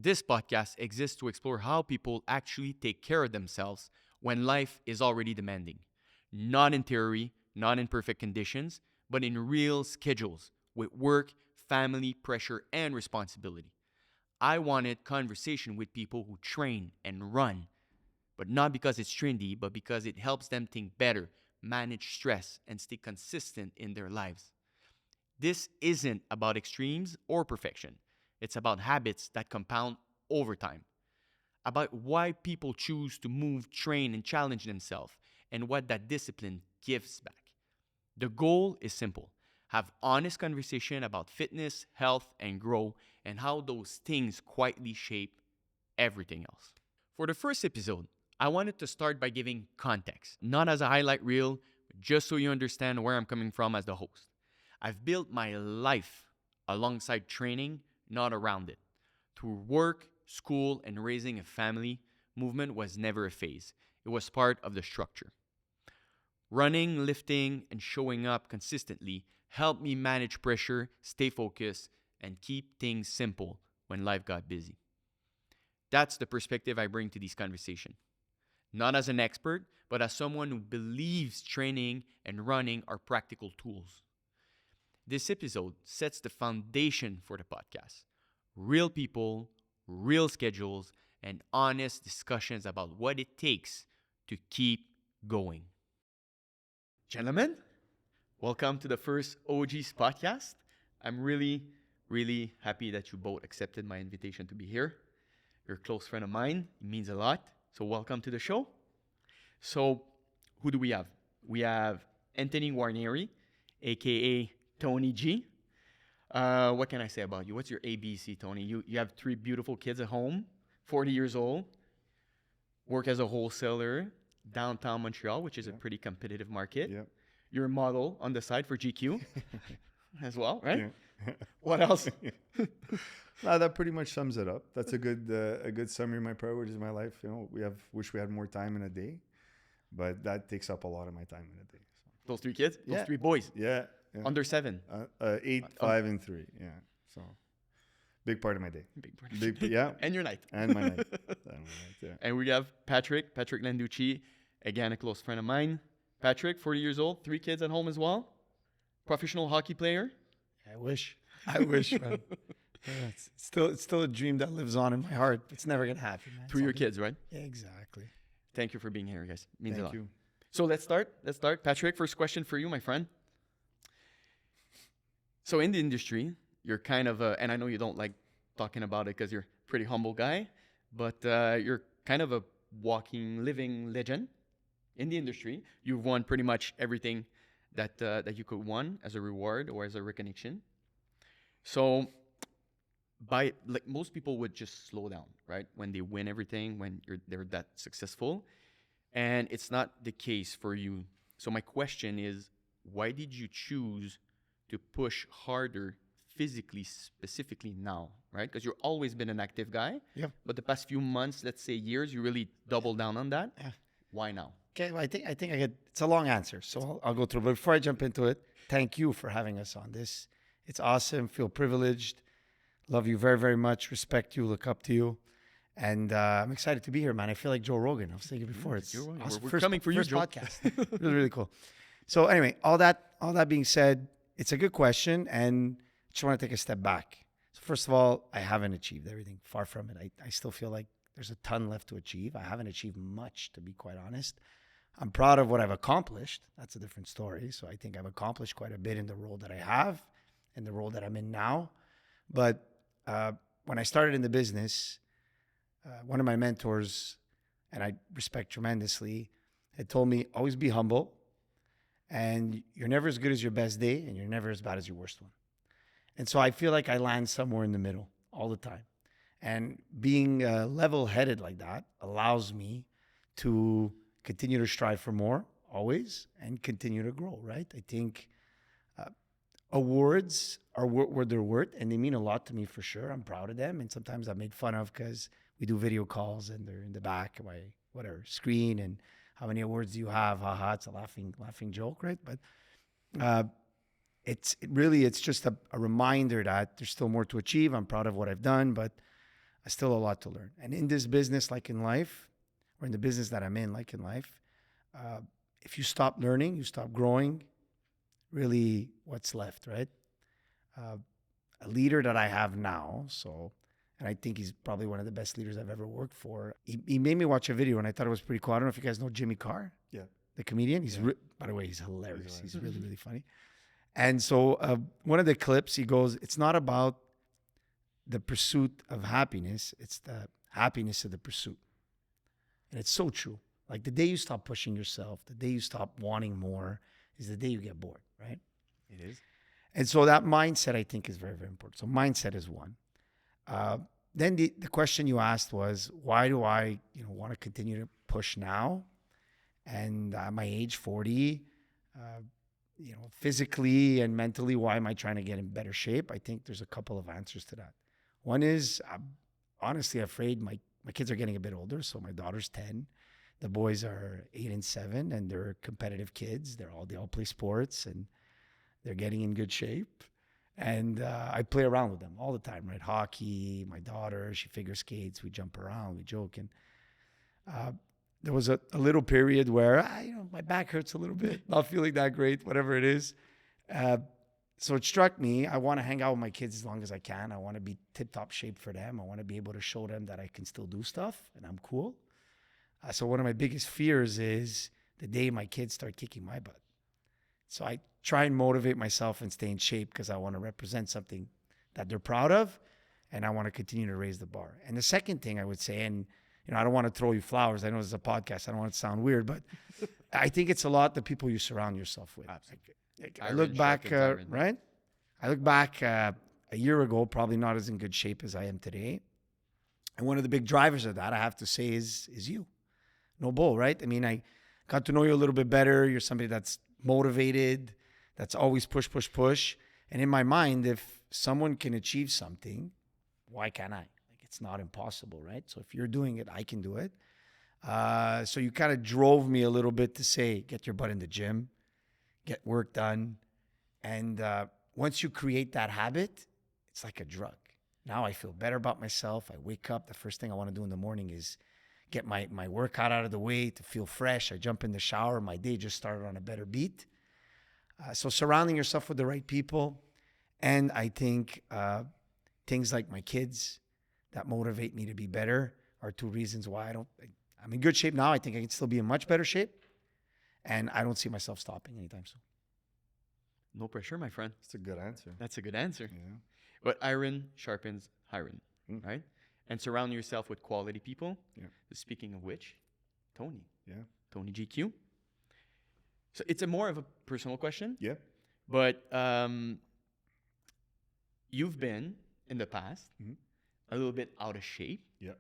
This podcast exists to explore how people actually take care of themselves when life is already demanding. Not in theory, not in perfect conditions, but in real schedules with work, family, pressure, and responsibility. I wanted conversation with people who train and run, but not because it's trendy, but because it helps them think better, manage stress, and stay consistent in their lives. This isn't about extremes or perfection. It's about habits that compound over time, about why people choose to move, train, and challenge themselves, and what that discipline gives back. The goal is simple: have honest conversation about fitness, health, and grow, and how those things quietly shape everything else. For the first episode, I wanted to start by giving context, not as a highlight reel, but just so you understand where I'm coming from as the host. I've built my life alongside training, not around it. Through work, school, and raising a family, movement was never a phase. It was part of the structure. Running, lifting, and showing up consistently helped me manage pressure, stay focused, and keep things simple when life got busy. That's the perspective I bring to these conversations. Not as an expert, but as someone who believes training and running are practical tools. This episode sets the foundation for the podcast. Real people, real schedules, and honest discussions about what it takes to keep going. Gentlemen, welcome to the first OG's podcast. I'm really, really happy that you both accepted my invitation to be here. You're a close friend of mine. It means a lot. So welcome to the show. So who do we have? We have Anthony Guarnieri, a.k.a. Tony G. What can I say about you? What's your ABC, Tony? You have 3 beautiful kids at home, 40 years old, work as a wholesaler downtown Montreal, which is a pretty competitive market. Yeah. You're a model on the side for GQ as well, right? Yeah. What else? No, that pretty much sums it up. That's a good summary of my priorities in my life. You know, wish we had more time in a day, but that takes up a lot of my time in a day. So. Those 3 kids? Those Yeah. 3 boys? Yeah. Under 7? 8, 5, and 3. Yeah. So big part of my day. Big part. Yeah. And your night. And my night. Yeah. And we have Patrick Landucci, again, a close friend of mine. Patrick, 40 years old, 3 kids at home as well. Professional hockey player. I wish, man. Yeah, it's still a dream that lives on in my heart. It's never gonna happen, man. Through your kids, right? Yeah, exactly. Thank you for being here, guys. Means a lot. Thank you. So let's start. Patrick, first question for you, my friend. So in the industry, you're kind of and I know you don't like talking about it because you're a pretty humble guy, but you're kind of a walking, living legend in the industry. You've won pretty much everything that you could win as a reward or as a recognition. So most people would just slow down, right? When they win everything, when they're that successful. And it's not the case for you. So my question is, why did you choose to push harder physically, specifically now, right? Because you've always been an active guy. Yeah. But the past few months, let's say years, you really doubled down on that. Yeah. Why now? Okay, well, I think I get. It's a long answer, so I'll go through. But before I jump into it, thank you for having us on this. It's awesome. Feel privileged. Love you very, very much. Respect you. Look up to you. And I'm excited to be here, man. I feel like Joe Rogan. I was thinking before. It's awesome. We're first, coming for you, first Joe. podcast. Really, really cool. So anyway, all that being said, it's a good question, and I just want to take a step back. So first of all, I haven't achieved everything. Far from it. I still feel like there's a ton left to achieve. I haven't achieved much, to be quite honest. I'm proud of what I've accomplished. That's a different story. So I think I've accomplished quite a bit in the role that I have and the role that I'm in now. But when I started in the business, one of my mentors, and I respect tremendously, had told me, always be humble, and you're never as good as your best day, and you're never as bad as your worst one. And so I feel like I land somewhere in the middle all the time. And being level-headed like that allows me to continue to strive for more, always, and continue to grow, right? I think awards are what they're worth, and they mean a lot to me for sure. I'm proud of them, and sometimes I'm made fun of because we do video calls and they're in the back of my screen, and how many awards do you have? Haha, it's a laughing joke, right? But it's just a reminder that there's still more to achieve. I'm proud of what I've done, but I still a lot to learn. And in this business, like in life, or in the business that I'm in, like in life, if you stop learning, you stop growing, really what's left, right? A leader that I have now, and I think he's probably one of the best leaders I've ever worked for. He made me watch a video and I thought it was pretty cool. I don't know if you guys know Jimmy Carr, Yeah. the comedian. Yeah. By the way, he's hilarious. He's He's really, really funny. And so one of the clips, he goes, it's not about the pursuit of happiness, it's the happiness of the pursuit. And it's so true. Like the day you stop pushing yourself, the day you stop wanting more is the day you get bored, right? It is. And so that mindset, I think, is very, very important. So mindset is one. Then the question you asked was, why do I want to continue to push now? And at my age, 40, physically and mentally, why am I trying to get in better shape? I think there's a couple of answers to that. One is, I'm honestly afraid my kids are getting a bit older. So my daughter's 10. The boys are 8 and 7, and they're competitive kids. They all play sports, and they're getting in good shape. And I play around with them all the time, right? Hockey, my daughter, she figure skates. We jump around, we joke. And there was a little period where my back hurts a little bit, not feeling that great, whatever it is. So it struck me, I want to hang out with my kids as long as I can. I want to be tip-top shape for them. I want to be able to show them that I can still do stuff and I'm cool. So one of my biggest fears is the day my kids start kicking my butt. So I try and motivate myself and stay in shape because I want to represent something that they're proud of, and I want to continue to raise the bar. And the second thing I would say, and I don't want to throw you flowers. I know this is a podcast. I don't want it to sound weird, but I think it's a lot the people you surround yourself with. Absolutely. I look back, right? I look back a year ago, probably not as in good shape as I am today. And one of the big drivers of that, I have to say, is you. No bull, right? I mean, I got to know you a little bit better. You're somebody that's motivated, that's always push, push, push. And in my mind, if someone can achieve something, why can't I? Like, it's not impossible, right? So if you're doing it, I can do it. So you kind of drove me a little bit to say, get your butt in the gym, get work done. And once you create that habit, it's like a drug. Now I feel better about myself. I wake up. The first thing I want to do in the morning is get my workout out of the way to feel fresh. I jump in the shower. My day just started on a better beat. So surrounding yourself with the right people. And I think things like my kids that motivate me to be better are two reasons why I'm in good shape now. I think I can still be in much better shape. And I don't see myself stopping anytime soon. No pressure, my friend. That's a good answer. That's a good answer. Yeah. But iron sharpens iron, right? And surround yourself with quality people. Yeah. Speaking of which, Tony. Yeah. Tony GQ. So it's more of a personal question. Yeah. But you've been, in the past, a little bit out of shape. Yeah.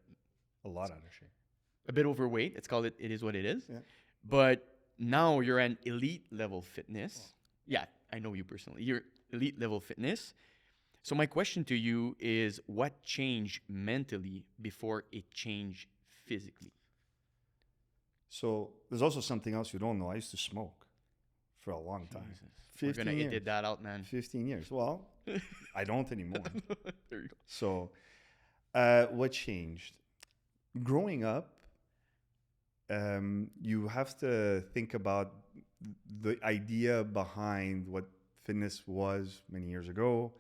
A lot out of shape. A bit overweight. Let's call it is what it is. Yeah. But now you're an elite level fitness. Yeah, I know you personally. You're elite level fitness. So my question to you is, what changed mentally before it changed physically? So there's also something else you don't know. I used to smoke for a long time. Jesus. We're 15 gonna years. edit that out, man. 15 years. Well, I don't anymore. There you go. So what changed? Growing up, you have to think about the idea behind what fitness was many years ago.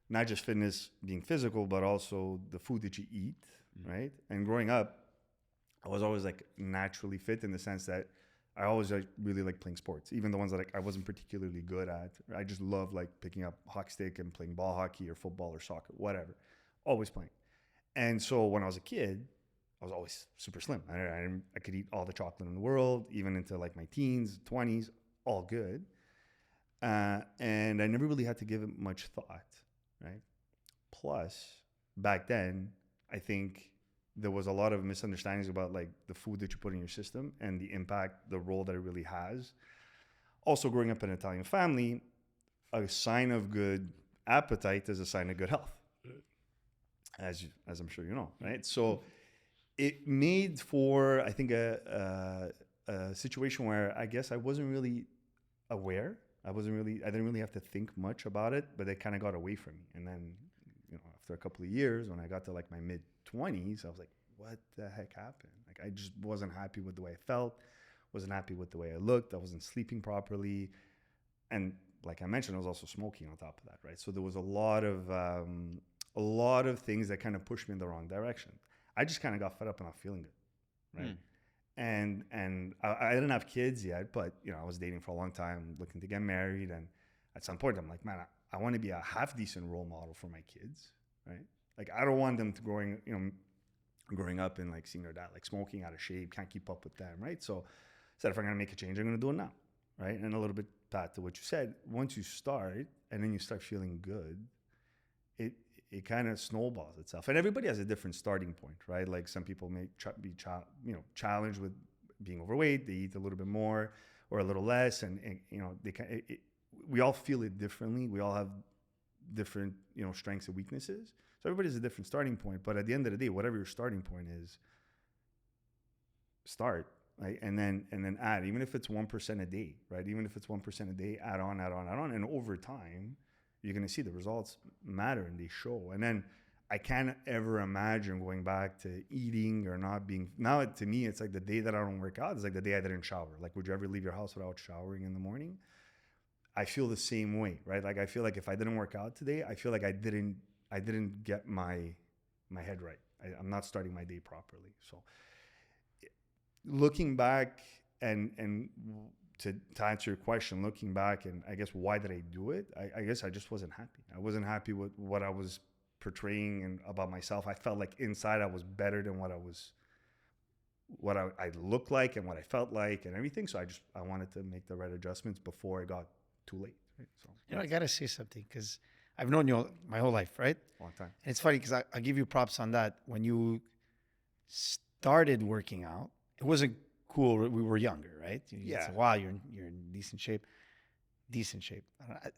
Not just fitness being physical, but also the food that you eat, right? And growing up, I was always like naturally fit in the sense that I always really like playing sports, even the ones that I wasn't particularly good at. I just love like picking up hockey stick and playing ball hockey or football or soccer, whatever. Always playing. And so when I was a kid, I was always super slim. I could eat all the chocolate in the world, even into like my teens, 20s, all good. And I never really had to give it much thought, right? Plus, back then, I think there was a lot of misunderstandings about like the food that you put in your system and the impact, the role that it really has. Also, growing up in an Italian family, a sign of good appetite is a sign of good health, as I'm sure you know, right? So it made for, I think, a situation where I guess I wasn't really aware. I didn't really have to think much about it, but it kind of got away from me. And then, after a couple of years, when I got to like my mid 20s, I was like, what the heck happened? Like, I just wasn't happy with the way I felt, wasn't happy with the way I looked. I wasn't sleeping properly. And like I mentioned, I was also smoking on top of that, right? So there was a lot of things that kind of pushed me in the wrong direction. I just kind of got fed up and not feeling good, right? And I didn't have kids yet, but I was dating for a long time, looking to get married, and at some point I'm like, man, I want to be a half decent role model for my kids, right? Like, I don't want them to growing up and like seeing their dad like smoking, out of shape, can't keep up with them, right? So I said, if I'm gonna make a change, I'm gonna do it now, right? And a little bit back to what you said, once you start and then you start feeling good, it kind of snowballs itself. And everybody has a different starting point, right? Like, some people may be challenged with being overweight. They eat a little bit more or a little less, and we all feel it differently. We all have different strengths and weaknesses. So everybody has a different starting point. But at the end of the day, whatever your starting point is, start, right? And then add, even if it's 1% a day, right? Even if it's 1% a day, add on, and over time, you're going to see the results matter and they show. And then I can't ever imagine going back to eating or not being. Now, to me, it's like the day that I don't work out is like the day I didn't shower. Like, would you ever leave your house without showering in the morning? I feel the same way, right? Like, I feel like if I didn't work out today, I feel like I didn't get my head right. I'm not starting my day properly. So looking back and to answer your question, looking back, and I guess why did I do it? I guess I just wasn't happy. I wasn't happy with what I was portraying and about myself. I felt like inside I was better than what I looked like and what I felt like and everything. So I wanted to make the right adjustments before it got too late. Right? So I gotta say something, because I've known you my whole life, right? long time. And it's funny because I give you props on that. When you started working out, it wasn't cool. We were younger, right? You say, wow, you're in decent shape. Decent shape.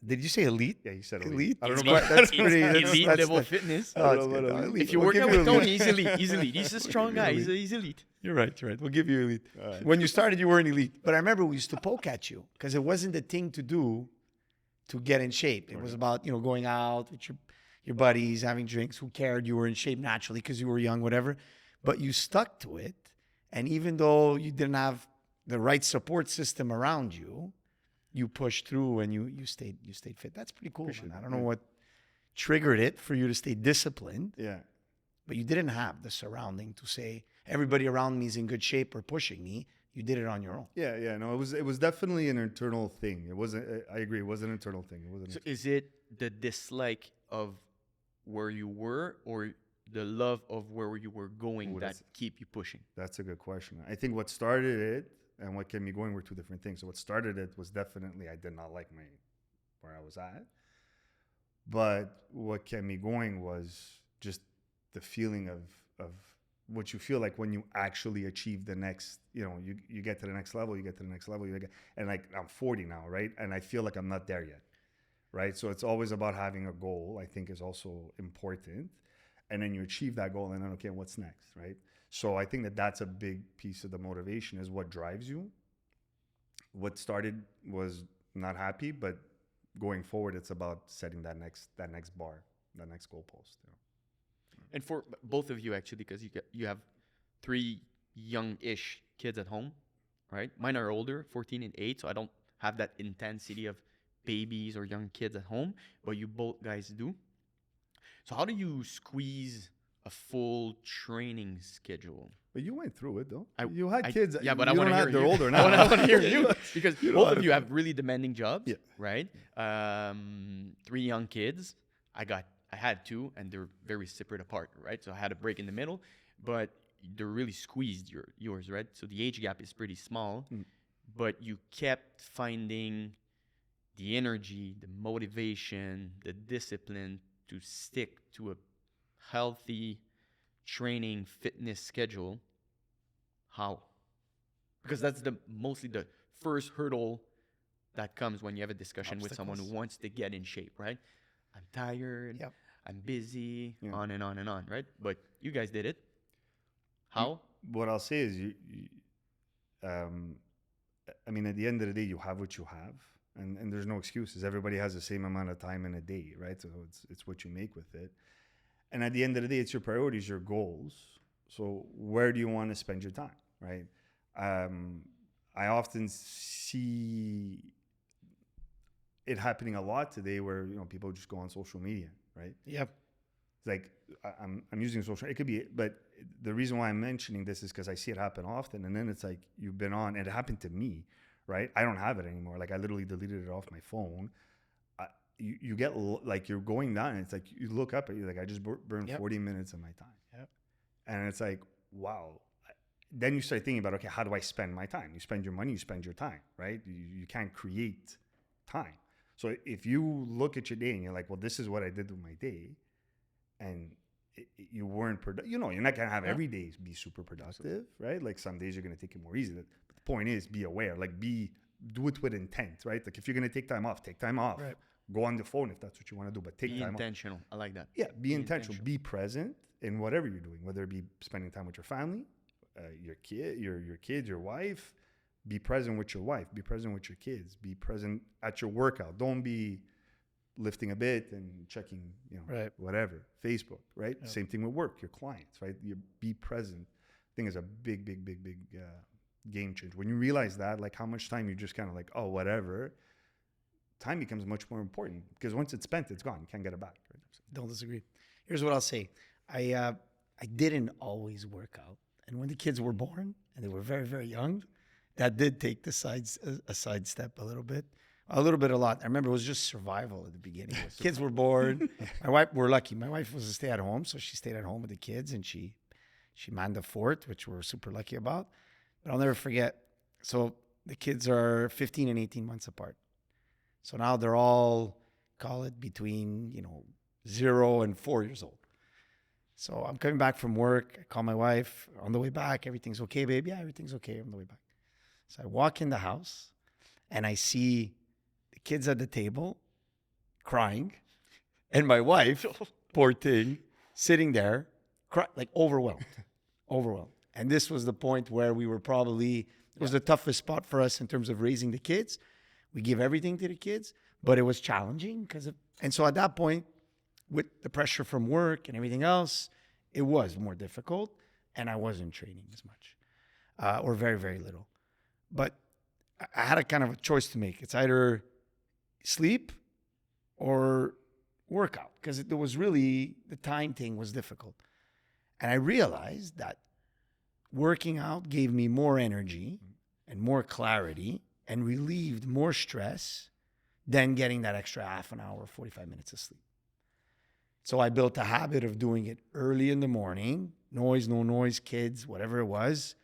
Did you say elite? Yeah, you said elite. I don't Elite. know. That's pretty. Elite level fitness. That's good. If you work out with Tony, he's elite. He's a strong guy. He's elite. You're right. We'll give you elite. Right. When you started, you weren't elite. But I remember we used to poke at you because it wasn't the thing to do to get in shape. It was about, going out with your buddies, having drinks. Who cared? You were in shape naturally because you were young, whatever. But you stuck to it. And even though you didn't have the right support system around you, you pushed through and you stayed fit. That's pretty cool, man. I don't know what triggered it for you to stay disciplined. Yeah. But you didn't have the surrounding to say everybody around me is in good shape or pushing me. You did it on your own. Yeah. No, it was definitely an internal thing. It wasn't. I agree. It was an internal thing. It wasn't. So is it the dislike of where you were, or the love of where you were going that keep you pushing? That's a good question. I think what started it and what kept me going were two different things. So what started it was definitely I did not like where I was at. But what kept me going was just the feeling of what you feel like when you actually achieve the next, you get to the next level, and like I'm 40 now, right? And I feel like I'm not there yet, right? So it's always about having a goal, I think is also important. And then you achieve that goal and then, okay, what's next, right? So I think that that's a big piece of the motivation is what drives you. What started was not happy, but going forward, it's about setting that next bar, that next goalpost. And for both of you, actually, because you have 3 young-ish kids at home, right? Mine are older, 14 and 8, so I don't have that intensity of babies or young kids at home, but you both guys do. So how do you squeeze a full training schedule? But you went through it, though. You had kids. Yeah, but I want to hear you. They're older now. I want to hear you because both of you have really demanding jobs, yeah. right? 3 young kids. I had 2, and they're very separate apart, right? So I had a break in the middle, but they're really squeezed yours, right? So the age gap is pretty small, but you kept finding the energy, the motivation, the discipline to stick to a healthy training fitness schedule. How? Because that's mostly the first hurdle that comes when you have a discussion with someone who wants to get in shape, right? I'm tired. Yep. I'm busy. Yeah. On and on and on, right? But you guys did it. How? What I'll say is, I mean, at the end of the day, you have what you have, and there's no excuses. Everybody has the same amount of time in a day, right? So it's what you make with it. And at the end of the day, it's your priorities, your goals. So where do you want to spend your time, right? I often see it happening a lot today where, people just go on social media, right? Yep. It's like I'm using social, it could be, but the reason why I'm mentioning this is because I see it happen often. And then it's like, you've been on, and it happened to me, right? I don't have it anymore. Like I literally deleted it off my phone. You get like, you're going down, and it's like, you look up at you, like, I just burned 40 minutes of my time. Yep. And it's like, wow. Then you start thinking about, okay, how do I spend my time? You spend your money, you spend your time, right? You can't create time. So if you look at your day and you're like, well, this is what I did with my day, and you weren't productive, you're not going to have every day be super productive, right? Like some days you're going to take it more easy. But the point is, be aware, like do it with intent, right? Like if you're going to take time off, take time off. Right. Go on the phone if that's what you want to do, but take time off. Be intentional. I like that. Yeah, be intentional. Be present in whatever you're doing, whether it be spending time with your family, your kids, your wife. Be present with your wife. Be present with your kids. Be present at your workout. Don't be lifting a bit and checking, Right. whatever, Facebook, right? Yep. Same thing with work, your clients, right? You be present. I think is a big game changer. When you realize that, like how much time you just kind of like, oh, whatever, time becomes much more important because once it's spent, it's gone. You can't get it back. Right? Don't disagree. Here's what I'll say. I didn't always work out. And when the kids were born and they were very, very young, that did take a sidestep a little bit. A lot. I remember it was just survival at the beginning. Kids were born. My wife, we're lucky. My wife was a stay-at-home, so she stayed at home with the kids, and she manned the fort, which we're super lucky about. But I'll never forget. So the kids are 15 and 18 months apart. So now they're all, call it between, 0 and 4 years old. So I'm coming back from work. I call my wife on the way back. Everything's okay, babe? Yeah, everything's okay on the way back. So I walk in the house and I see the kids at the table crying and my wife, poor thing, sitting there, like overwhelmed. And this was the point where we were it was the toughest spot for us in terms of raising the kids. We give everything to the kids, but it was challenging and so at that point, with the pressure from work and everything else, it was more difficult, and I wasn't training as much, or very, very little. But I had a kind of a choice to make. It's either sleep or workout, because it was really, the time thing was difficult. And I realized that working out gave me more energy and more clarity and relieved more stress than getting that extra half an hour, 45 minutes of sleep. So I built a habit of doing it early in the morning, noise, no noise, kids, whatever it was.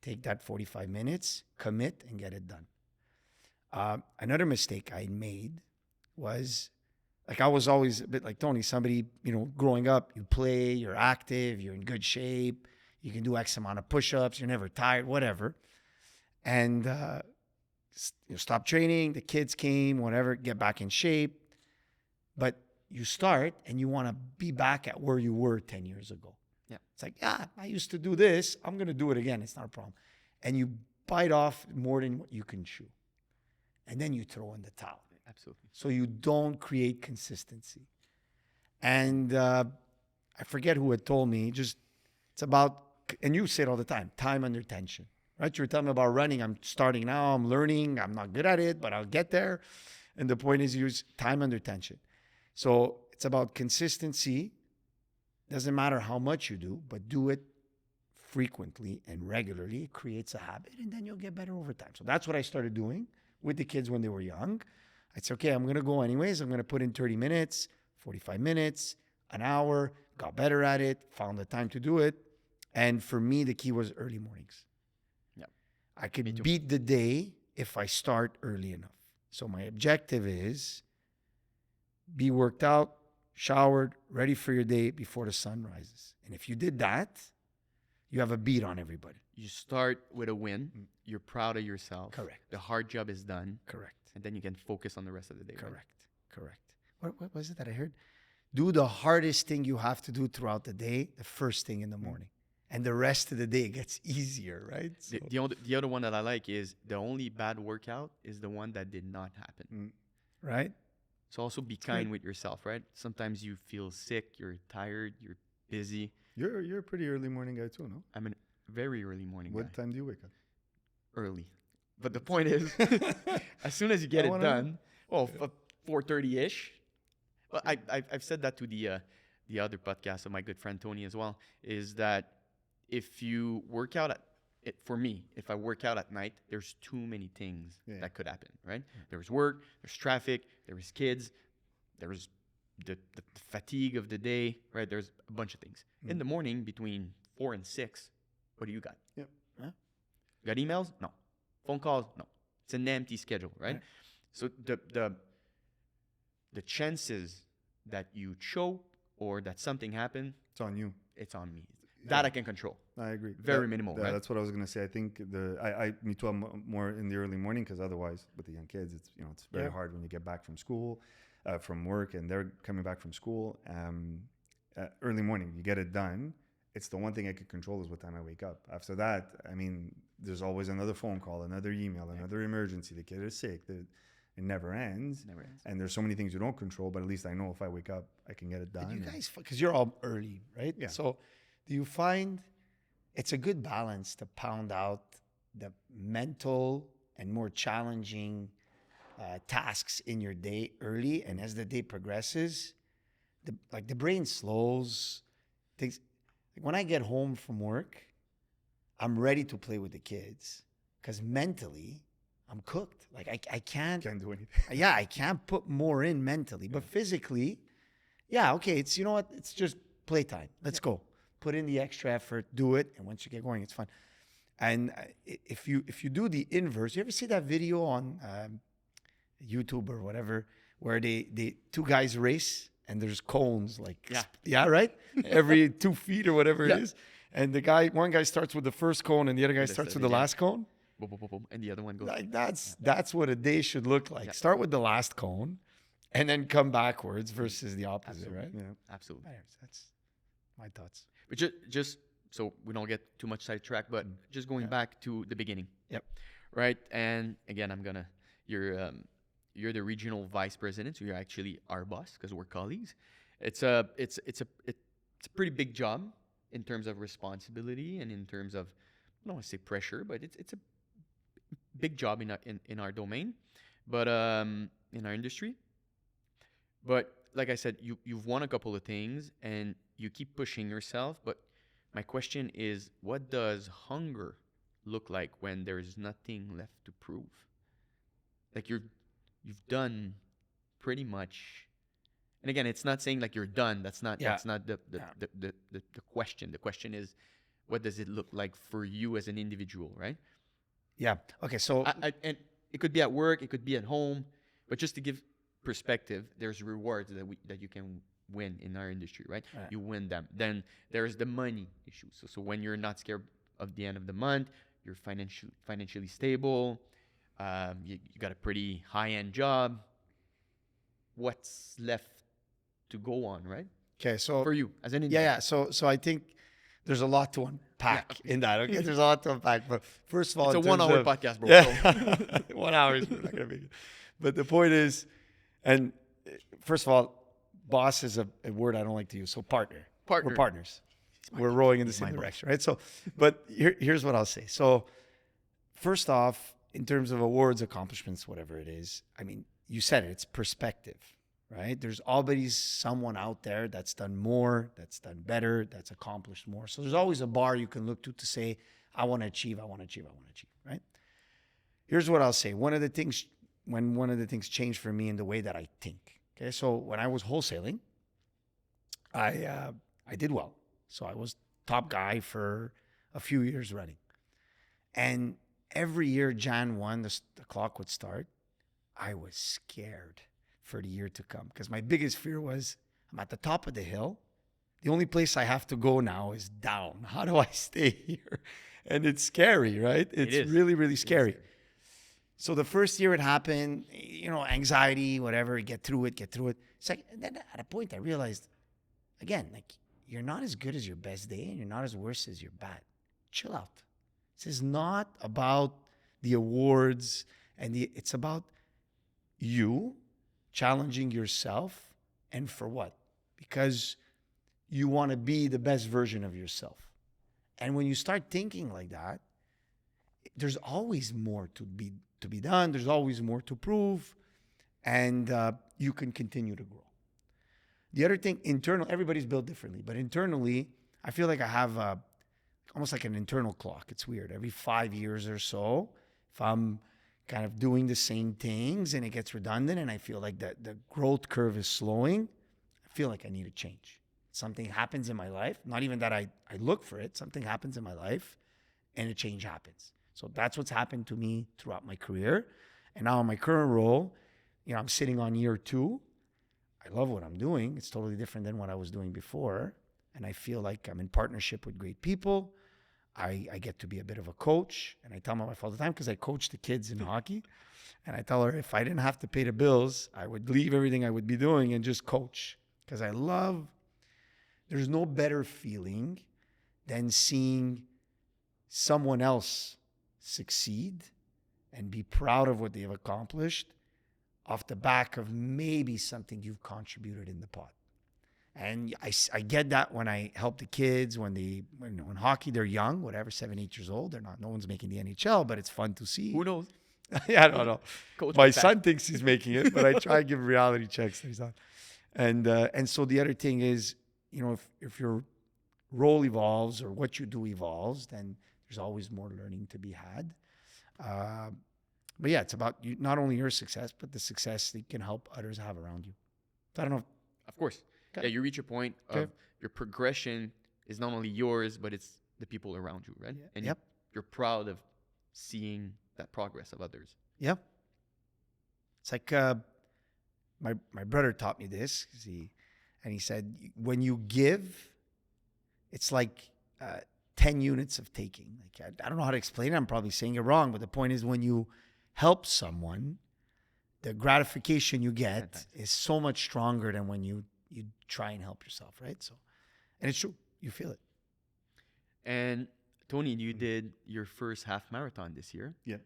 Take that 45 minutes, commit, and get it done. Another mistake I made was, like, I was always a bit like Tony, somebody, growing up, you play, you're active, you're in good shape, you can do X amount of push-ups, you're never tired, whatever. And you stop training, the kids came, whatever, get back in shape. But you start and you want to be back at where you were 10 years ago. Yeah. It's like, I used to do this. I'm going to do it again. It's not a problem. And you bite off more than what you can chew. And then you throw in the towel. Absolutely. So you don't create consistency. And I forget who had told me, it's about, and you say it all the time under tension, right? You were telling me about running. I'm starting now. I'm learning. I'm not good at it, but I'll get there. And the point is, use time under tension. So it's about consistency. Doesn't matter how much you do, but do it frequently and regularly. It creates a habit, and then you'll get better over time. So that's what I started doing with the kids when they were young. I'd say, okay, I'm going to go anyways. I'm going to put in 30 minutes, 45 minutes, an hour, got better at it, found the time to do it. And for me, the key was early mornings. Yeah. I could beat the day if I start early enough. So my objective is be worked out, showered, ready for your day before the sun rises. And if you did that, you have a beat on everybody. You start with a win. You're proud of yourself. Correct. The hard job is done. Correct. And then you can focus on the rest of the day. Correct. What was it that I heard? Do the hardest thing you have to do throughout the day the first thing in the morning. And the rest of the day gets easier, right? So, The other one that I like is the only bad workout is the one that did not happen. right? So also be good. kind with yourself, right? Sometimes you feel sick, you're tired, you're busy. You're a pretty early morning guy too, no? I'm a very early morning What guy. time do you wake up? Early. But the point is, as soon as you get I it wanna know. done, 4:30-ish. Well, I've said that to the other podcast of my good friend Tony as well, is that if you work out for me, if I work out at night, there's too many things that could happen, right? There's work, there's traffic, there's kids, there's the fatigue of the day, right? There's a bunch of things. In the morning, between 4 and 6, what do you got? Yep. Huh? Got emails? No. Phone calls? No. It's an empty schedule, right? So the chances that you choke or that something happened, It's on you. it's on me. That I can control. I agree. Very minimal, right? That's what I was gonna say. I think me too. I'm more in the early morning because otherwise, with the young kids, it's it's very hard when you get back from school, from work, and they're coming back from school. Early morning, you get it done. It's the one thing I can control is what time I wake up. After that, I mean, there's always another phone call, another email, another emergency. The kid is sick. It never ends. Never ends. And there's so many things you don't control, but at least I know if I wake up, I can get it done. But you guys, because you're all early, right? Yeah. So do you find it's a good balance to pound out the mental and more challenging tasks in your day early, and as the day progresses, the brain slows. Things like when I get home from work, I'm ready to play with the kids because mentally I'm cooked. Like I can't Can't do anything. yeah, I can't put more in mentally, but physically, yeah, okay, it's you know what, it's just playtime. Let's go. Put in the extra effort, do it, and once you get going, it's fun. And if you do the inverse, you ever see that video on YouTube or whatever where they two guys race and there's cones like right, every 2 feet or whatever it is, and one guy starts with the first cone and the other guy starts with the last cone. Boom, boom, boom, boom, and the other one goes. Like that's what a day should look like. Start with the last cone, and then come backwards versus the opposite, right? Yeah. Absolutely. Anyways, that's my thoughts. But just so we don't get too much sidetracked, but just going back to the beginning. Yep. Right. And again, you're the regional vice president, so you're actually our boss because we're colleagues. It's a pretty big job in terms of responsibility and in terms of, I don't want to say pressure, but it's a big job in our domain, but in our industry. But like I said, you've won a couple of things and you keep pushing yourself. But my question is, what does hunger look like when there's nothing left to prove? Like you've done pretty much. And again, it's not saying like you're done. That's not the question. The question is, what does it look like for you as an individual, right? Yeah. Okay. So And it could be at work, it could be at home, but just to give perspective, there's rewards that you can win in our industry, right? You win them. Then there's the money issue. So when you're not scared of the end of the month, you're financially stable, you got a pretty high-end job. What's left to go on, right? okay. So For you as an individual. yeah. So I think there's a lot to unpack in that. Okay. There's a lot to unpack. But first of all, It's a in terms 1 hour of- podcast, bro. Yeah. 1 hour is not gonna be good. But the point is, and first of all, boss is a word I don't like to use. So partner. Partner. We're partners. We're rowing in the same direction, right? So, but here's what I'll say. So, first off, in terms of awards, accomplishments, whatever it is, I mean, you said it. It's perspective, right? There's always someone out there that's done more, that's done better, that's accomplished more. So there's always a bar you can look to say, I want to achieve, right? Here's what I'll say. One of the things changed for me in the way that I think. Okay, so when I was wholesaling, I did well. So I was top guy for a few years running. And every year, Jan 1, the clock would start. I was scared for the year to come because my biggest fear was I'm at the top of the hill. The only place I have to go now is down. How do I stay here? And it's scary, right? It's really, really scary. So the first year it happened, anxiety, whatever, get through it. It's like, and then at a point I realized, again, like you're not as good as your best day and you're not as worse as your bad. Chill out. This is not about the awards it's about you challenging yourself, and for what? Because you want to be the best version of yourself. And when you start thinking like that, there's always more to be done. There's always more to prove, and you can continue to grow. The other thing, internal, everybody's built differently, but internally, I feel like I have almost like an internal clock. It's weird. Every 5 years or so, if I'm kind of doing the same things and it gets redundant and I feel like the growth curve is slowing, I feel like I need a change. Something happens in my life, not even that I look for it, something happens in my life and a change happens. So that's what's happened to me throughout my career. And now in my current role, I'm sitting on year 2. I love what I'm doing. It's totally different than what I was doing before. And I feel like I'm in partnership with great people. I get to be a bit of a coach. And I tell my wife all the time, because I coach the kids in hockey. And I tell her, if I didn't have to pay the bills, I would leave everything I would be doing and just coach. Because there's no better feeling than seeing someone else succeed and be proud of what they've accomplished off the back of maybe something you've contributed in the pot. And I get that when I help the kids, when hockey, they're young, whatever, 7, 8 years old. No one's making the NHL, but it's fun to see. Who knows? Yeah, I don't know. Coach My with that. son thinks he's making it, but I try to give reality checks to his son. And so the other thing is, if your role evolves or what you do evolves, then there's always more learning to be had. But yeah, it's about not only your success, but the success that you can help others have around you. So I don't know. Of course. Okay. Yeah, you reach a point of your progression is not only yours, but it's the people around you, right? Yeah. And Yep. you're proud of seeing that progress of others. Yep. It's like my brother taught me this, he said, when you give, it's like 10 units of taking. Like I don't know how to explain it. I'm probably saying it wrong, but the point is, when you help someone, the gratification you get is so much stronger than when you try and help yourself, right? So, and it's true. You feel it. And Tony, you did your first half marathon this year. Yeah.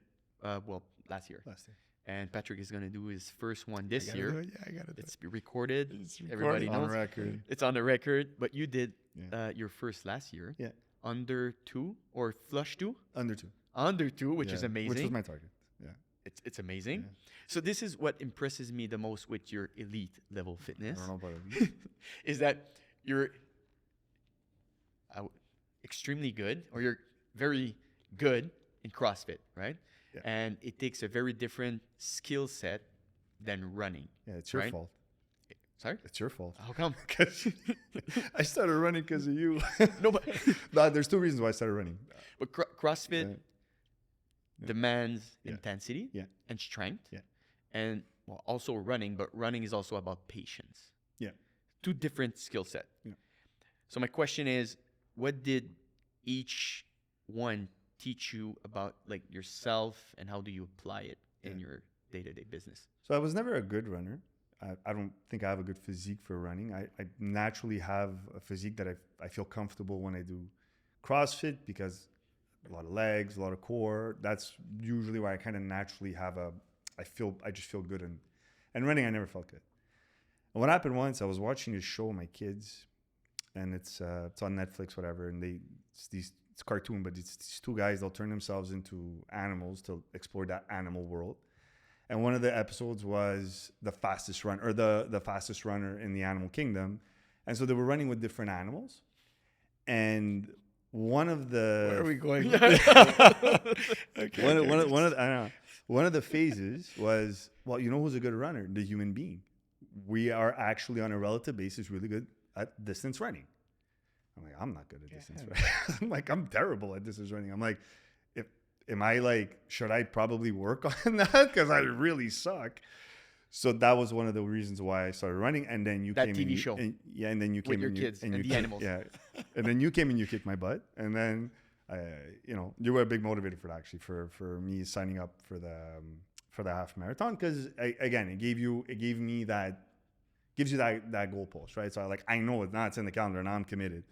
Last year. Last year. And Patrick is going to do his first one this year. I got to do it. It's recorded. It's recorded. Everybody On knows. record. It's on the record. But you did Yeah. your first last year. Yeah. Under 2 or flush 2? Under 2. Under 2, which is amazing. Which was my target. Yeah. It's amazing. Yeah. So this is what impresses me the most with your elite level fitness. I don't know about it. Is that you're extremely good, or you're very good in CrossFit, right? Yeah. And it takes a very different skill set than running. Yeah, it's your Right? fault. Sorry? It's your fault. How come? Because I started running because of you. No, but No, there's 2 reasons why I started running. CrossFit Yeah. demands Yeah. intensity Yeah. and strength. Yeah. And also running, but running is also about patience. Yeah. 2 different skill set. Yeah. So my question is, what did each one teach you about like yourself, and how do you apply it in your day-to-day business? So I was never a good runner. I don't think I have a good physique for running. I naturally have a physique that I feel comfortable when I do CrossFit, because a lot of legs, a lot of core. That's usually where I kind of naturally have I just feel good. And running, I never felt good. And what happened once, I was watching a show with my kids, and it's on Netflix, whatever. And it's cartoon, but it's these 2 guys, they'll turn themselves into animals to explore that animal world. And one of the episodes was the fastest runner, or the fastest runner in the animal kingdom. And so they were running with different animals. And one of the Where are we going? Okay. One of the phases was, well, you know who's a good runner? The human being. We are actually, on a relative basis, really good at distance running. I'm like, I'm not good at distance running. I'm like, I'm terrible at distance running. I'm like, should I probably work on that? Because I really suck. So that was one of the reasons why I started running. And then you That came TV in, show. and then you came With your in, kids and you the animals. Yeah. And then you came and you kicked my butt. And then, you were a big motivator for that, actually, for me signing up for the half marathon. Because again, it gives you that goalpost, right? So I know it's in the calendar, and I'm committed.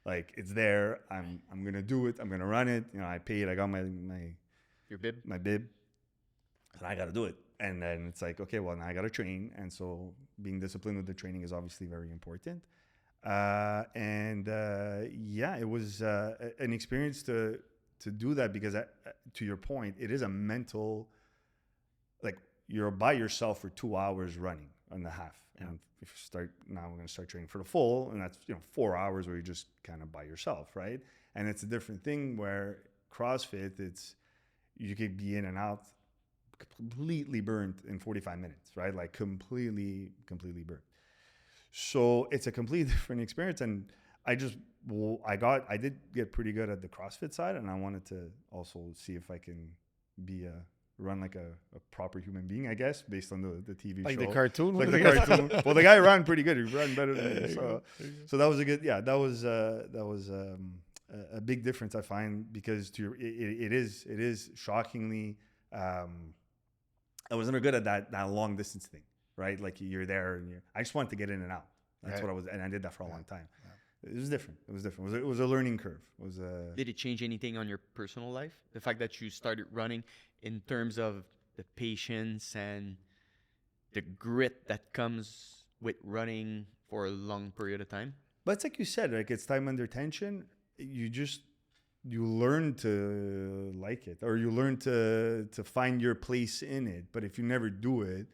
Like, it's there. I'm gonna do it. I'm gonna run it. I paid. I got my Your bib? my bib. And I got to do it. And then it's like, okay, well, now I got to train. And so being disciplined with the training is obviously very important. Yeah, it was an experience to do that because, to your point, it is a mental, like you're by yourself for 2 hours running on the half. Yeah. And if you start, now we're going to start training for the full, and that's, 4 hours where you're just kind of by yourself, right? And it's a different thing where CrossFit, you could be in and out completely burnt in 45 minutes, right? Like completely burnt. So it's a completely different experience. And I did get pretty good at the CrossFit side, and I wanted to also see if I can run like a proper human being, I guess, based on the TV like show. Like the cartoon? Like the cartoon. Well, the guy ran pretty good. He ran better than me. So that was a good, that was a big difference, I find, because it is shockingly, I was never good at that long distance thing, right? Like you're there and I just wanted to get in and out. That's what I was, and I did that for a long time. Yeah. It was different. It was a learning curve. Did it change anything on your personal life? The fact that you started running, in terms of the patience and the grit that comes with running for a long period of time? But it's like you said, like it's time under tension. You learn to like it, or you learn to find your place in it. But if you never do it,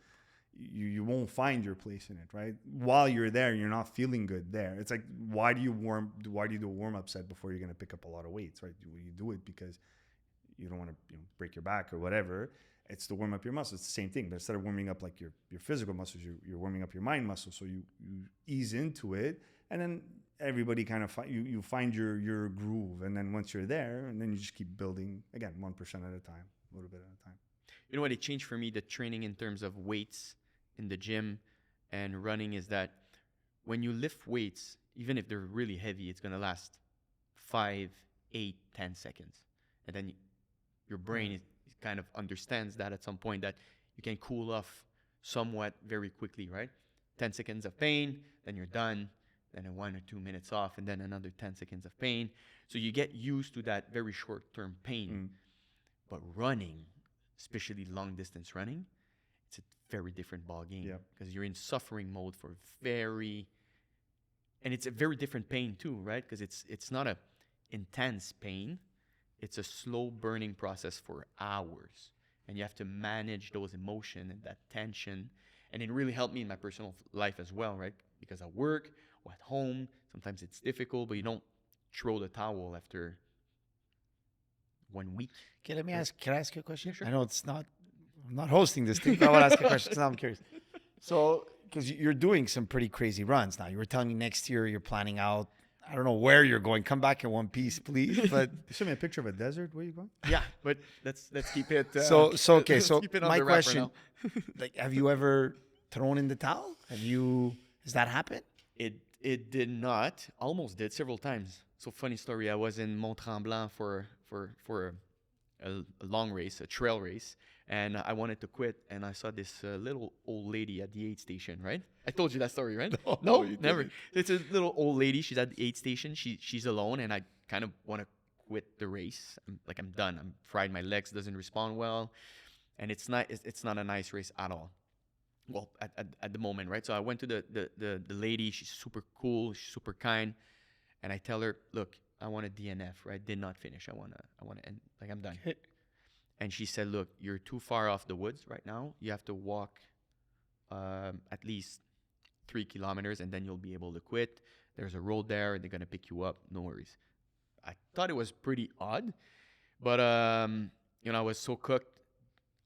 you won't find your place in it, right? While you're there, you're not feeling good there. It's like, why do you do a warm-up set before you're going to pick up a lot of weights, right? You do it because you don't want to break your back or whatever. It's to warm up your muscles. It's the same thing, but instead of warming up like your physical muscles, you're warming up your mind muscles. So you ease into it, and then everybody kind of you find your groove, and then once you're there, and then you just keep building again, 1% at a time, a little bit at a time. You know what? It changed for me, the training in terms of weights in the gym and running, is that when you lift weights, even if they're really heavy, it's going to last 5, 8, 10 seconds. And then your brain kind of understands that at some point that you can cool off somewhat very quickly, right? 10 seconds of pain, then you're done. Then 1 or 2 minutes off, and then another 10 seconds of pain. So you get used to that very short-term pain. But running, especially long-distance running, it's a very different ball game, because you're in suffering mode for and it's a very different pain too, right? Because it's not a intense pain. It's a slow burning process for hours, and you have to manage those emotions and that tension. And it really helped me in my personal life as well, right? Because at work or at home, sometimes it's difficult, but you don't throw the towel after 1 week. Okay, can I ask you a question? Yeah, sure. I know I'm not hosting this thing, but I want to ask you a question because now I'm curious. So, because you're doing some pretty crazy runs now. You were telling me next year you're planning out, I don't know where you're going. Come back in one piece, please. But you sent me a picture of a desert. Where are you going? Yeah, but let's keep it. Okay. So keep it on my the wrapper question, now. like, have you ever thrown in the towel? Has that happened? It did not. Almost did several times. So funny story. I was in Mont Tremblant for a long race, a trail race, and I wanted to quit. And I saw this little old lady at the aid station. Right? I told you that story, right? No, never. Didn't. It's a little old lady. She's at the aid station. She's alone, and I kind of want to quit the race. I'm done. I'm fried. My legs doesn't respond well, and it's not a nice race at all. Well, at the moment, right? So I went to the lady. She's super cool. She's super kind. And I tell her, look, I want a DNF, right? Did not finish. I want to end, like, I'm done. And she said, look, you're too far off the woods right now. You have to walk at least 3 kilometers, and then you'll be able to quit. There's a road there, and they're going to pick you up. No worries. I thought it was pretty odd, but, I was so cooked.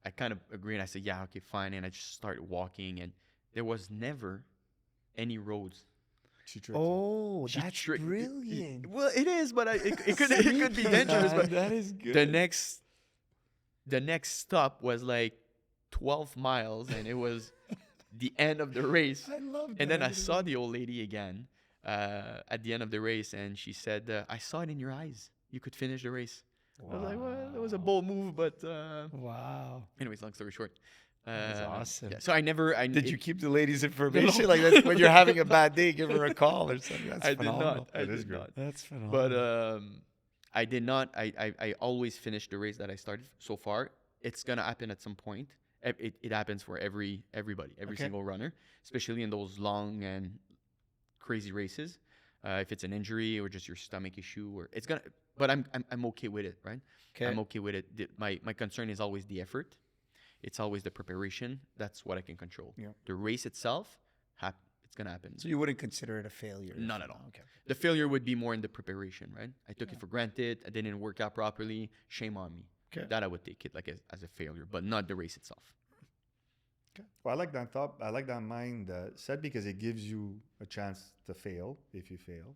I kind of agreed. I said, yeah, okay, fine. And I just started walking, and there was never any roads. That's brilliant. Well, it is, but it could be dangerous. But that is good. The next stop was like 12 miles, and it was the end of the race. I love that. And then I saw the old lady again at the end of the race, and she said, I saw it in your eyes. You could finish the race. Wow. I was like, well, that was a bold move, but... wow. Anyways, long story short. That's awesome. Yeah, so Did you keep the lady's information? Like, that's when you're having a bad day, give her a call or something. That's phenomenal. I did not. That's phenomenal. But I did not. I always finish the race that I started so far. It's going to happen at some point. It happens for everybody, every Okay. single runner, especially in those long and crazy races. If it's an injury or just your stomach issue, or it's gonna. But I'm okay with it, right? Okay. I'm okay with it. My concern is always the effort. It's always the preparation. That's what I can control. Yeah. The race itself, it's gonna happen. So you wouldn't consider it a failure? Not at all. Okay. The failure would be more in the preparation, right? I took it for granted. I didn't work out properly. Shame on me. Okay. That I would take it like as a failure, but not the race itself. Well, I like that thought. I like that mind set because it gives you a chance to fail if you fail,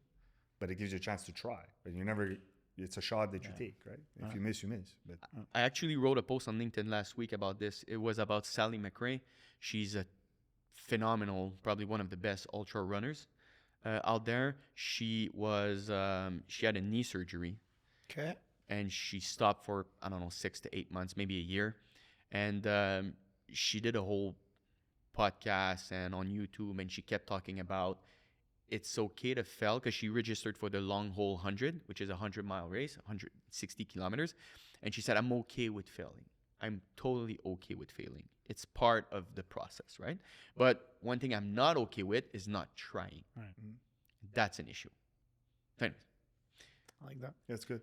but it gives you a chance to try. But you never. It's a shot that you take, right? If you miss, you miss. But I actually wrote a post on LinkedIn last week about this. It was about Sally McRae. She's a phenomenal, probably one of the best ultra runners out there. She had a knee surgery Okay. and she stopped for, I don't know, 6 to 8 months, maybe a year. And she did a whole podcast and on YouTube, and she kept talking about it's okay to fail because she registered for the long hole 100, which is a 100-mile race, 160 kilometers. And she said, I'm okay with failing. I'm totally okay with failing. It's part of the process, right? But one thing I'm not okay with is not trying. Right. That's an issue. Anyways, I like that. that's good.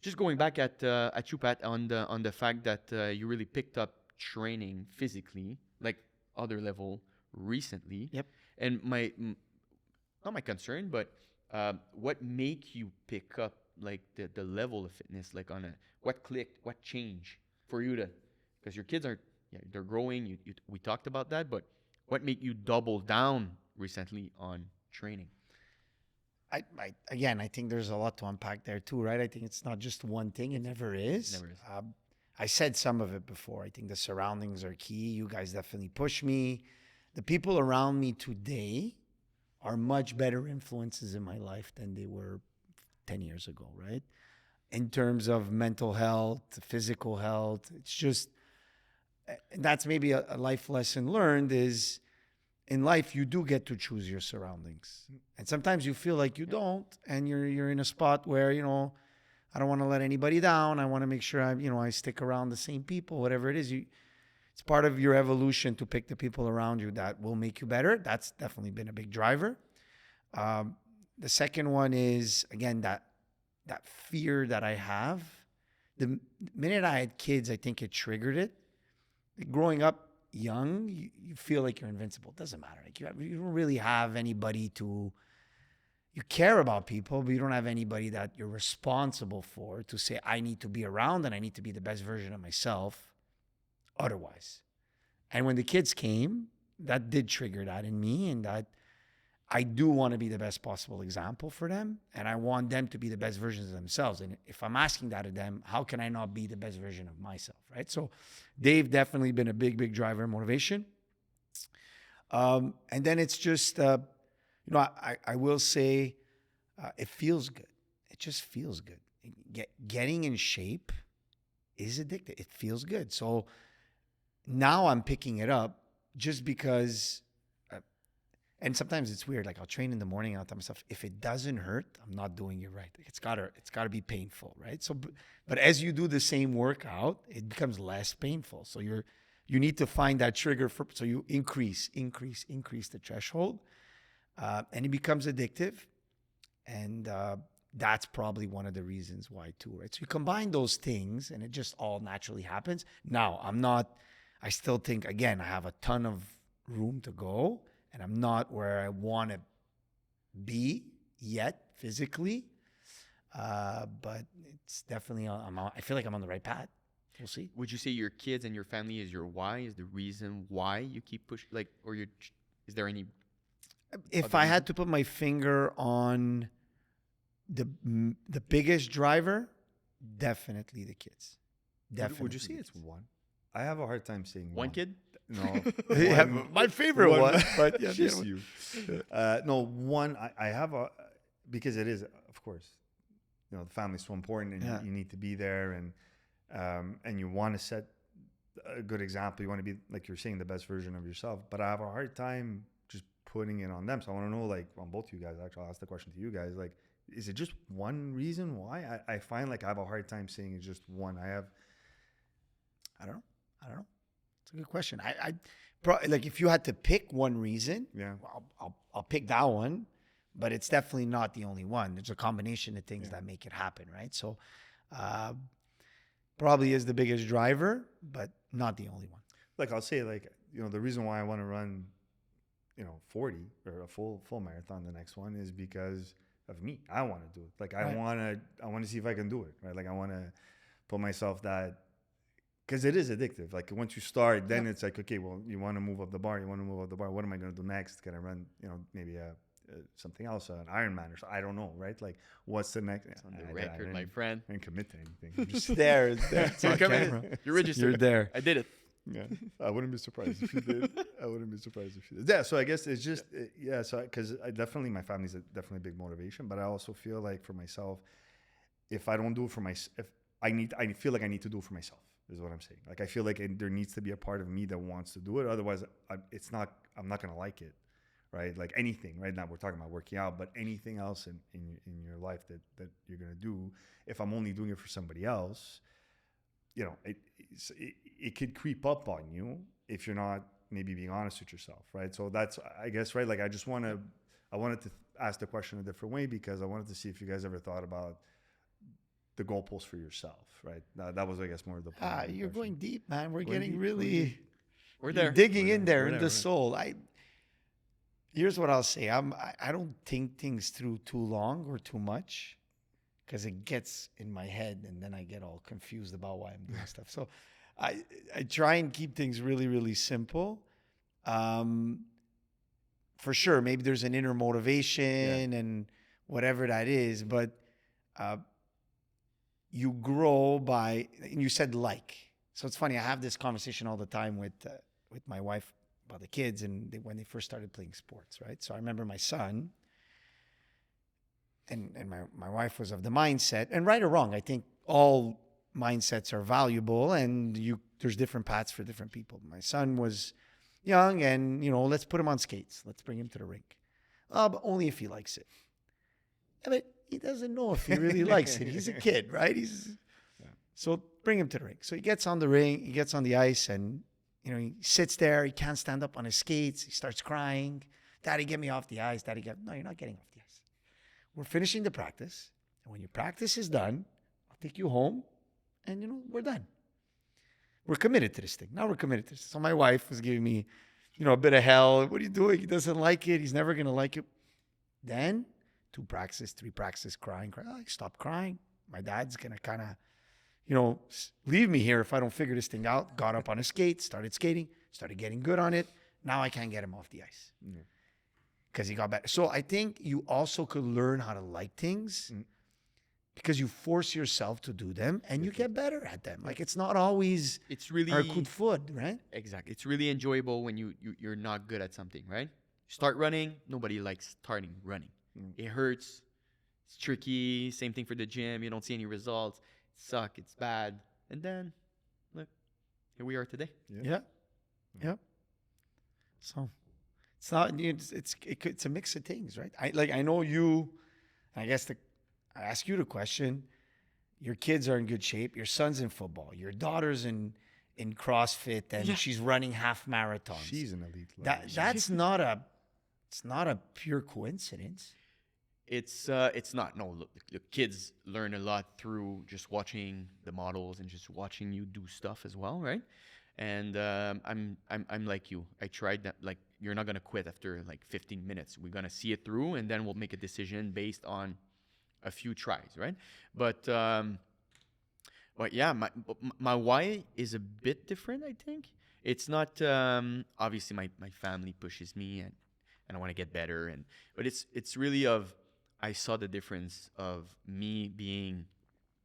just going back at you, Pat, on the fact that you really picked up training physically, like other level recently. Yep. And not my concern, but what make you pick up like the level of fitness, like what clicked, what changed for you to, because your kids they're growing. We talked about that, but what made you double down recently on training? Again, I think there's a lot to unpack there too, right? I think it's not just one thing. It never is. Never is. I said some of it before. I think the surroundings are key. You guys definitely push me. The people around me today are much better influences in my life than they were 10 years ago, right? In terms of mental health, physical health. It's just, and that's maybe a life lesson learned is in life, you do get to choose your surroundings. And sometimes you feel like you don't, and you're in a spot where, I don't want to let anybody down. I want to make sure I stick around the same people, whatever it is. It's part of your evolution to pick the people around you that will make you better. That's definitely been a big driver. The second one is, again, that fear that I have. The minute I had kids, I think it triggered it. Growing up young, you feel like you're invincible. It doesn't matter. Like you don't really have anybody you care about people, but you don't have anybody that you're responsible for to say, I need to be around and I need to be the best version of myself otherwise. And when the kids came, that did trigger that in me, and that I do want to be the best possible example for them, and I want them to be the best versions of themselves. And if I'm asking that of them, how can I not be the best version of myself, right? So they've definitely been a big, big driver of motivation. And then it's just, I will say it feels good. It just feels good. Getting in shape is addictive. It feels good. So now I'm picking it up just because, and sometimes it's weird. Like I'll train in the morning and I'll tell myself, if it doesn't hurt, I'm not doing it right. It's gotta be painful, right? So, but as you do the same workout, it becomes less painful. So you need to find that trigger so you increase the threshold, and it becomes addictive. And that's probably one of the reasons why too, right? So you combine those things and it just all naturally happens. Now, I still think, again, I have a ton of room to go and I'm not where I want to be yet physically. But it's definitely, I feel like I'm on the right path. We'll see. Would you say your kids and your family is your why, is the reason why you keep pushing, like, or is there any? If I had to put my finger on the biggest driver, definitely the kids. Definitely. Would you say it's one? I have a hard time saying One kid? No. Yeah, my favorite one, but yeah, just you. No, one. I have because it is, of course, the family's so important, and you need to be there, and you want to set a good example. You want to be, like you're saying, the best version of yourself. But I have a hard time just putting it on them. So I want to know, like, on both of you guys. Actually, I'll ask the question to you guys. Like, is it just one reason why? I find like I have a hard time saying it's just one. I don't know. It's a good question. Like if you had to pick one reason, Yeah. I'll pick that one, but it's definitely not the only one. There's a combination of things that make it happen, right? So, probably is the biggest driver, but not the only one. Like I'll say, like, the reason why I want to run, 40 or a full marathon, the next one, is because of me. I want to do it. Like I want to see if I can do it, right? Like I want to put myself that, because it is addictive. Like once you start, then it's like, okay, well, you want to move up the bar. What am I going to do next? Can I run, maybe something else, an Ironman or something? I don't know, right? Like what's the next? It's on the record, my friend. I didn't commit to anything. I'm just There. It's on camera. You're registered. You're there. I did it. Yeah, I wouldn't be surprised if you did. Yeah, so I guess it's just So because definitely my family's definitely a big motivation, but I also feel like for myself, if I don't do it for I feel like I need to do it for myself. Is what I'm saying. Like I feel like there needs to be a part of me that wants to do it. Otherwise, I'm not gonna like it, right? Like anything. Right now we're talking about working out, but anything else in your life that you're gonna do, if I'm only doing it for somebody else, it could creep up on you if you're not maybe being honest with yourself, right? So that's, I guess, right? Like I wanted to ask the question a different way because I wanted to see if you guys ever thought about the goalpost for yourself, right? That was, I guess, more of the point. You're going deep, man. We're Going getting deep, really, We're there. digging We're in there. there We're in there. the We're soul. Here's what I'll say. I don't think things through too long or too much, because it gets in my head and then I get all confused about why I'm doing stuff. So I try and keep things really, really simple. For sure, maybe there's an inner motivation and whatever that is, but you grow by, and you said like. So it's funny, I have this conversation all the time with my wife about the kids and when they first started playing sports, right? So I remember my son, and my wife was of the mindset, and right or wrong, I think all mindsets are valuable, and there's different paths for different people. My son was young, and let's put him on skates. Let's bring him to the rink. But only if he likes it. Yeah, but he doesn't know if he really likes it. He's a kid, right? So bring him to the rink. So he gets on the ring, he gets on the ice, and he sits there. He can't stand up on his skates. He starts crying. Daddy, get me off the ice. No, you're not getting off the ice. We're finishing the practice. And when your practice is done, I'll take you home and, we're done. We're committed to this thing. Now we're committed to this. So my wife was giving me, a bit of hell. What are you doing? He doesn't like it. He's never going to like it. Then 2 practices, 3 practices, crying. I stop crying. My dad's going to kind of, leave me here if I don't figure this thing out. Got up on a skate, started skating, started getting good on it. Now I can't get him off the ice. Because he got better. So I think you also could learn how to like things because you force yourself to do them and you get better at them. Like it's not always It's really our good food, right? exactly. It's really enjoyable when you're not good at something, right? Start running. Nobody likes starting running. It hurts. It's tricky. Same thing for the gym. You don't see any results. It sucks. It's bad. And then, look, here we are today. Yeah. So it's not. It's a mix of things, right? I know you. I guess I ask you the question. Your kids are in good shape. Your son's in football. Your daughter's in CrossFit, and she's running half marathons. She's an elite. That's not a. It's not a pure coincidence. It's not. No, look, the kids learn a lot through just watching the models and just watching you do stuff as well, right? And I'm like you. I tried that. Like you're not gonna quit after like 15 minutes. We're gonna see it through, and then we'll make a decision based on a few tries, right? But yeah, my why is a bit different. I think it's not obviously my family pushes me and I want to get better, but it's really I saw the difference of me being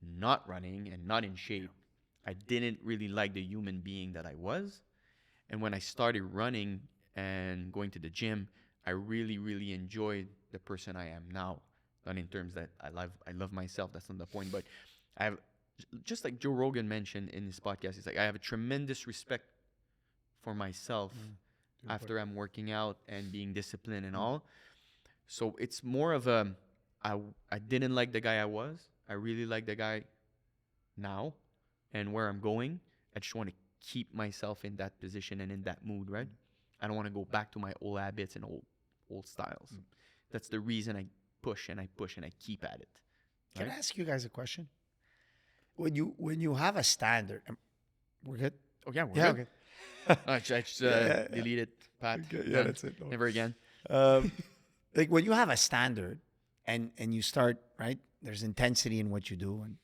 not running and not in shape. I didn't really like the human being that I was. And when I started running and going to the gym, I really, really enjoyed the person I am now. Not in terms that I love myself. That's not the point. But I have, just like Joe Rogan mentioned in his podcast, he's like, I have a tremendous respect for myself after I'm working out and being disciplined and all. So it's more of I didn't like the guy I was. I really like the guy now and where I'm going. I just want to keep myself in that position and in that mood, right? I don't want to go back to my old habits and old styles. That's the reason I push and I push and I keep at it. Can Right? I ask you guys a question? When you have a standard, we're good. Oh yeah, we're Yeah, good. okay. I just Yeah. delete it, Pat. Okay, yeah, Done. that's it. No. Never again. Like when you have a standard and you start, right, there's intensity in what you do. And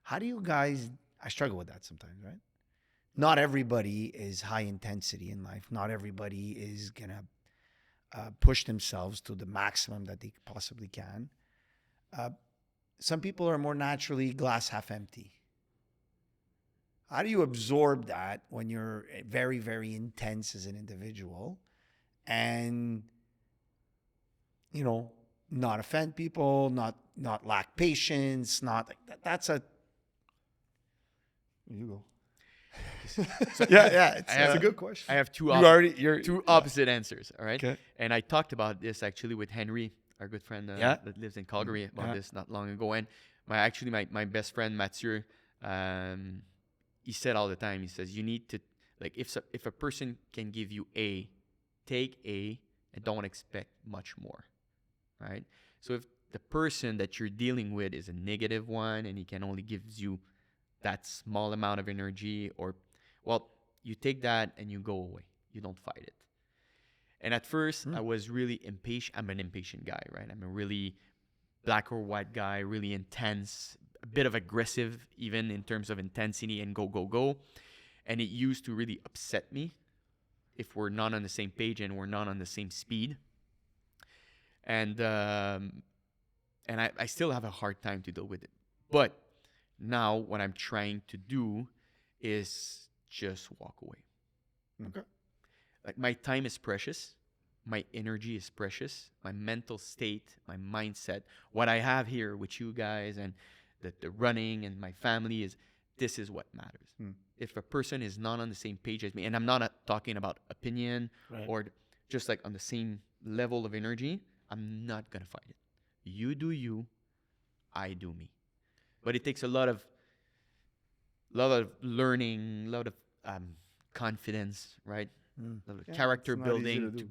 how do you guys, I struggle with that sometimes, right? Not everybody is high intensity in life. Not everybody is going to push themselves to the maximum that they possibly can. Some people are more naturally glass half empty. How do you absorb that when you're very, very intense as an individual and, not offend people, not lack patience, not that's a You go. yeah. It's a good question. I have two You're two opposite answers. All right. Okay. And I talked about this actually with Henry, our good friend that lives in Calgary, about this not long ago. And my best friend Mathieu, he said all the time. He says you need to, like, if a person can give you A, take A and don't expect much more. Right. So if the person that you're dealing with is a negative one and he can only gives you that small amount of energy, or, well, you take that and you go away. You don't fight it. And at first, I was really impatient. I'm an impatient guy, right? I'm a really black or white guy, really intense, a bit of aggressive, even in terms of intensity and go, go, go. And it used to really upset me if we're not on the same page and we're not on the same speed. And I still have a hard time to deal with it. But now what I'm trying to do is just walk away. Okay. Like, my time is precious. My energy is precious. My mental state, my mindset, what I have here with you guys and the running and my family this is what matters. If a person is not on the same page as me, and I'm not talking about opinion or just like on the same level of energy, I'm not going to fight it. You do you, I do me. But it takes a lot of learning, a lot of confidence, right? A lot of character building.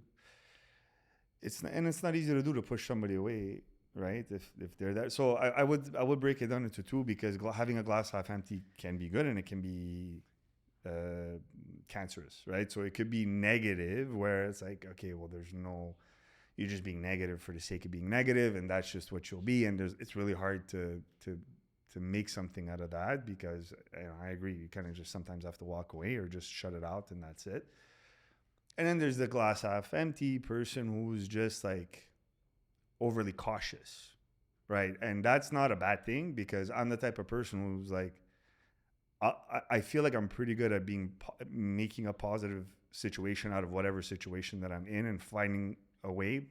It's not easy to do, to push somebody away, right? If they're there. So I would break it down into two, because having a glass half empty can be good and it can be cancerous, right? So it could be negative, where it's like, okay, well, you're just being negative for the sake of being negative, and that's just what you'll be. And it's really hard to make something out of that, because I agree, you kind of just sometimes have to walk away or just shut it out, and that's it. And then there's the glass half empty person who's just like overly cautious, right? And that's not a bad thing, because I'm the type of person who's like, I feel like I'm pretty good at making a positive situation out of whatever situation that I'm in and finding a way.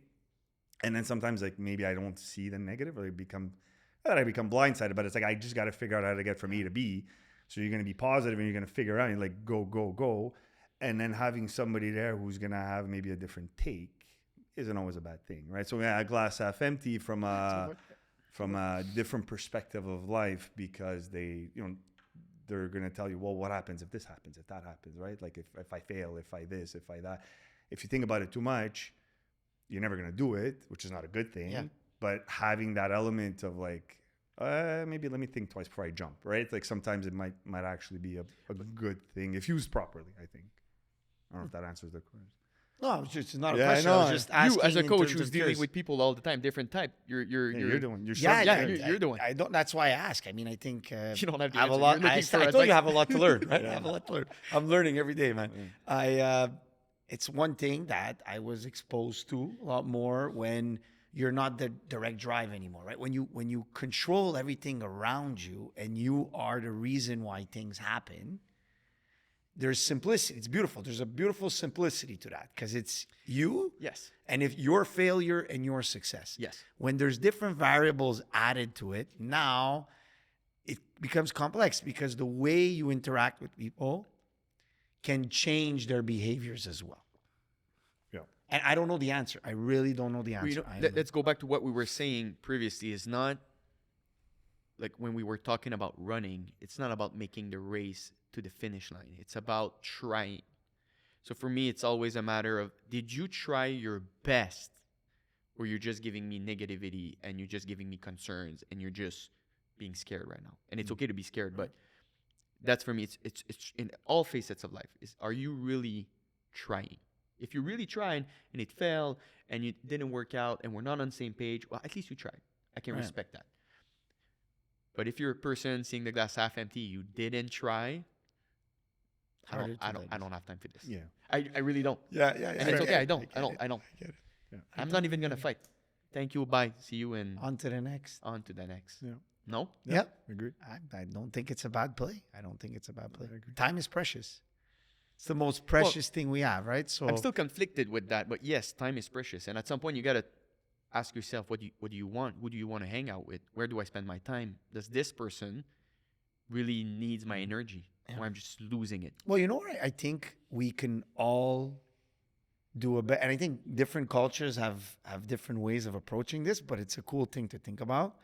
And then sometimes, like, maybe I don't see the negative, or I become blindsided, but it's like, I just got to figure out how to get from A to B. So you're going to be positive and you're going to figure out, and you're like, go, go, go. And then having somebody there who's going to have maybe a different take isn't always a bad thing, right? So a glass half empty from a different perspective of life, because they're going to tell you, well, what happens if this happens, if that happens, right? Like, if I fail, if I this, if I that. If you think about it too much, you're never going to do it, which is not a good thing. Yeah. But having that element of like, maybe let me think twice before I jump, right? Like, sometimes it might actually be a good thing if used properly, I think. I don't know if that answers the question. No, it's not a question. I was just asking. You, as a coach who's dealing with people all the time, different type, you're the one. You're the one. I don't. That's why I ask. I mean, I think you don't have I have a lot. I told you I have a lot to learn, right? I have a lot to learn. I'm learning every day, man. It's one thing that I was exposed to a lot more when you're not the direct drive anymore, right? When you control everything around you and you are the reason why things happen. There's simplicity. It's beautiful. There's a beautiful simplicity to that, because it's you. Yes. And if your failure and your success. Yes. When there's different variables added to it, now it becomes complex, because the way you interact with people can change their behaviors as well. Yeah. And I don't know the answer. I really don't know the answer. Let's go back to what we were saying previously. It's not like when we were talking about running, it's not about making the race to the finish line. It's about trying. So for me, it's always a matter of, did you try your best, or you're just giving me negativity and you're just giving me concerns and you're just being scared right now? And it's okay to be scared, but that's for me. It's in all facets of life. Are you really trying? If you're really trying and it failed and it didn't work out and we're not on the same page, well, at least you tried. I can respect that. But if you're a person seeing the glass half empty, you didn't try. I don't have time for this. Yeah. I really don't. Yeah. And it's okay. I don't. get it. Yeah. I'm not even gonna fight. Thank you. Bye. See you. And On to the next. on to the next. Yeah. No. Yeah. Agree. I don't think it's a bad play. I don't think it's a bad play. I agree. Time is precious. It's the most precious thing we have, right? So I'm still conflicted with that, but yes, time is precious, and at some point you gotta ask yourself, what do you want? Who do you want to hang out with? Where do I spend my time? Does this person really needs my energy, or I'm just losing it? Well, you know what? I think we can all do a better, and I think different cultures have different ways of approaching this, but it's a cool thing to think about.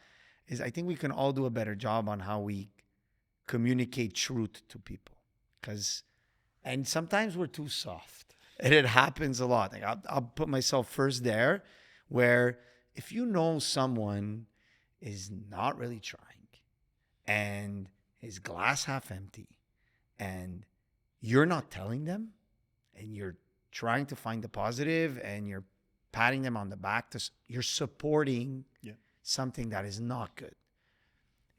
Is I think we can all do a better job on how we communicate truth to people, and sometimes we're too soft, and it happens a lot. Like I'll put myself first there, where if you know someone is not really trying, and his glass half empty, and you're not telling them, and you're trying to find the positive, and you're patting them on the back, you're supporting something that is not good.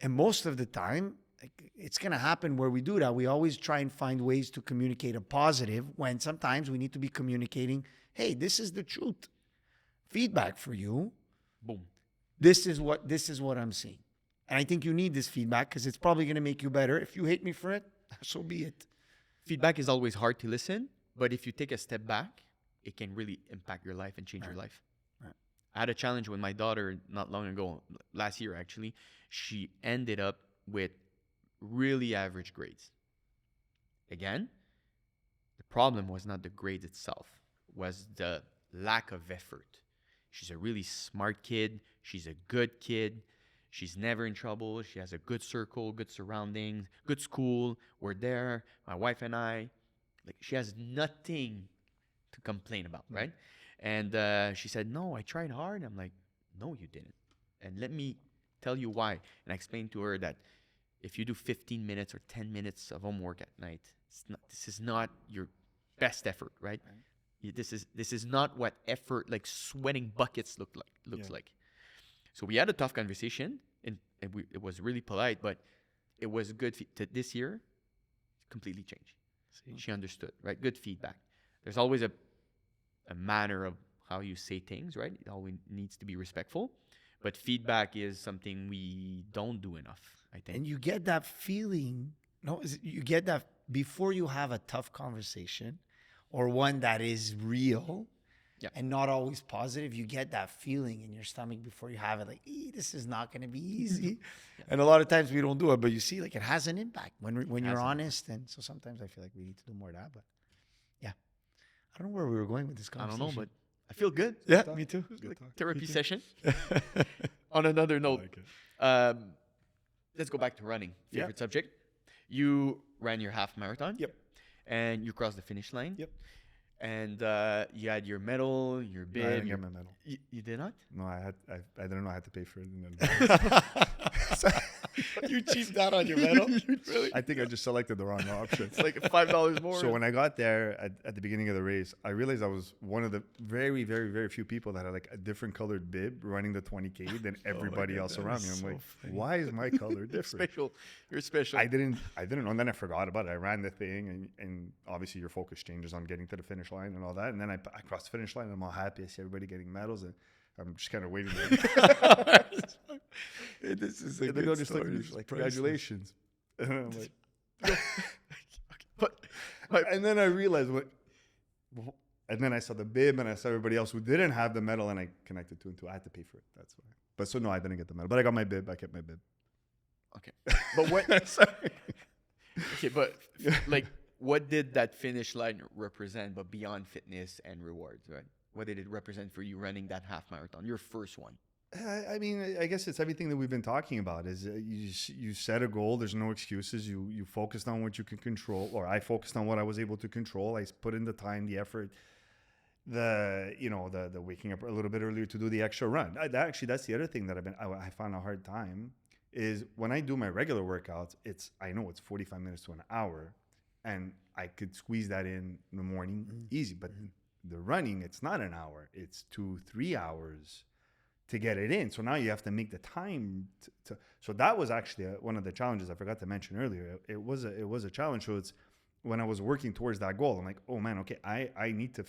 And most of the time, it's going to happen where we do that. We always try and find ways to communicate a positive, when sometimes we need to be communicating, hey, this is the truth. Feedback for you. Boom. This is what I'm seeing. And I think you need this feedback, because it's probably going to make you better. If you hate me for it, so be it. Feedback is always hard to listen, but if you take a step back, it can really impact your life and change your life. Right. I had a challenge with my daughter not long ago, last year actually. She ended up with really average grades. Again, the problem was not the grades itself, was the lack of effort. She's a really smart kid. She's a good kid. She's never in trouble. She has a good circle, good surroundings, good school. We're there, my wife and I. Like, she has nothing to complain about, right? And she said, no, I tried hard. I'm like, no, you didn't. And let me tell you why. And I explained to her that if you do 15 minutes or 10 minutes of homework at night, this is not your best effort, right? This is not what effort, like sweating buckets looks like. So we had a tough conversation, and it was really polite, but it was good. This year, completely changed. She understood, right? Good feedback. There's always a manner of how you say things, right? It always needs to be respectful, but feedback is something we don't do enough, I think. And you get that feeling, you get that before you have a tough conversation, or one that is real and not always positive. You get that feeling in your stomach before you have it, like, this is not going to be easy. And a lot of times we don't do it, but you see, like, it has an impact when you're honest. And so sometimes I feel like we need to do more of that. But yeah, I don't know where we were going with this I conversation. don't know, but I feel good. Yeah, me too. Therapy session. On another note, let's go back to running. Favorite subject. You ran your half marathon. Yep. And you crossed the finish line. Yep. And you had your medal, your bib. I didn't get my medal. You did not? No, I didn't know I had to pay for it in advance. You cheaped out on your medal? Really? I think I just selected the wrong option. It's like $5 more. So when I got there at the beginning of the race, I realized I was one of the very, very, very few people that had like a different colored bib running the 20K than everybody else around me. I'm like, why is my color different? You're special. I didn't know, and then I forgot about it. I ran the thing, and obviously your focus changes on getting to the finish line and all that. And then I crossed the finish line, and I'm all happy. I see everybody getting medals, and I'm just kind of waiting. This is a And they good go just story. like congratulations. And I'm like, but and then I realized and then I saw the bib, and I saw everybody else who didn't have the medal, and I connected two and two. I had to pay for it. That's why. But so no, I didn't get the medal, but I got my bib. I kept my bib. Okay. But what? Okay, but like, what did that finish line represent? But beyond fitness and rewards, right? What did it represent for you running that half marathon, your first one? I mean, I guess it's everything that we've been talking about. Is you set a goal. There's no excuses. You focused on what you can control, or I focused on what I was able to control. I put in the time, the effort, the waking up a little bit earlier to do the extra run. That's the other thing that I found a hard time is when I do my regular workouts. I know it's 45 minutes to an hour, and I could squeeze that in the morning easy. But the running, it's not an hour. It's 2-3 hours to get it in. So now you have to make the time so that was actually one of the challenges I forgot to mention earlier. It was a challenge. So it's when I was working towards that goal, I'm like, oh man, okay, I need to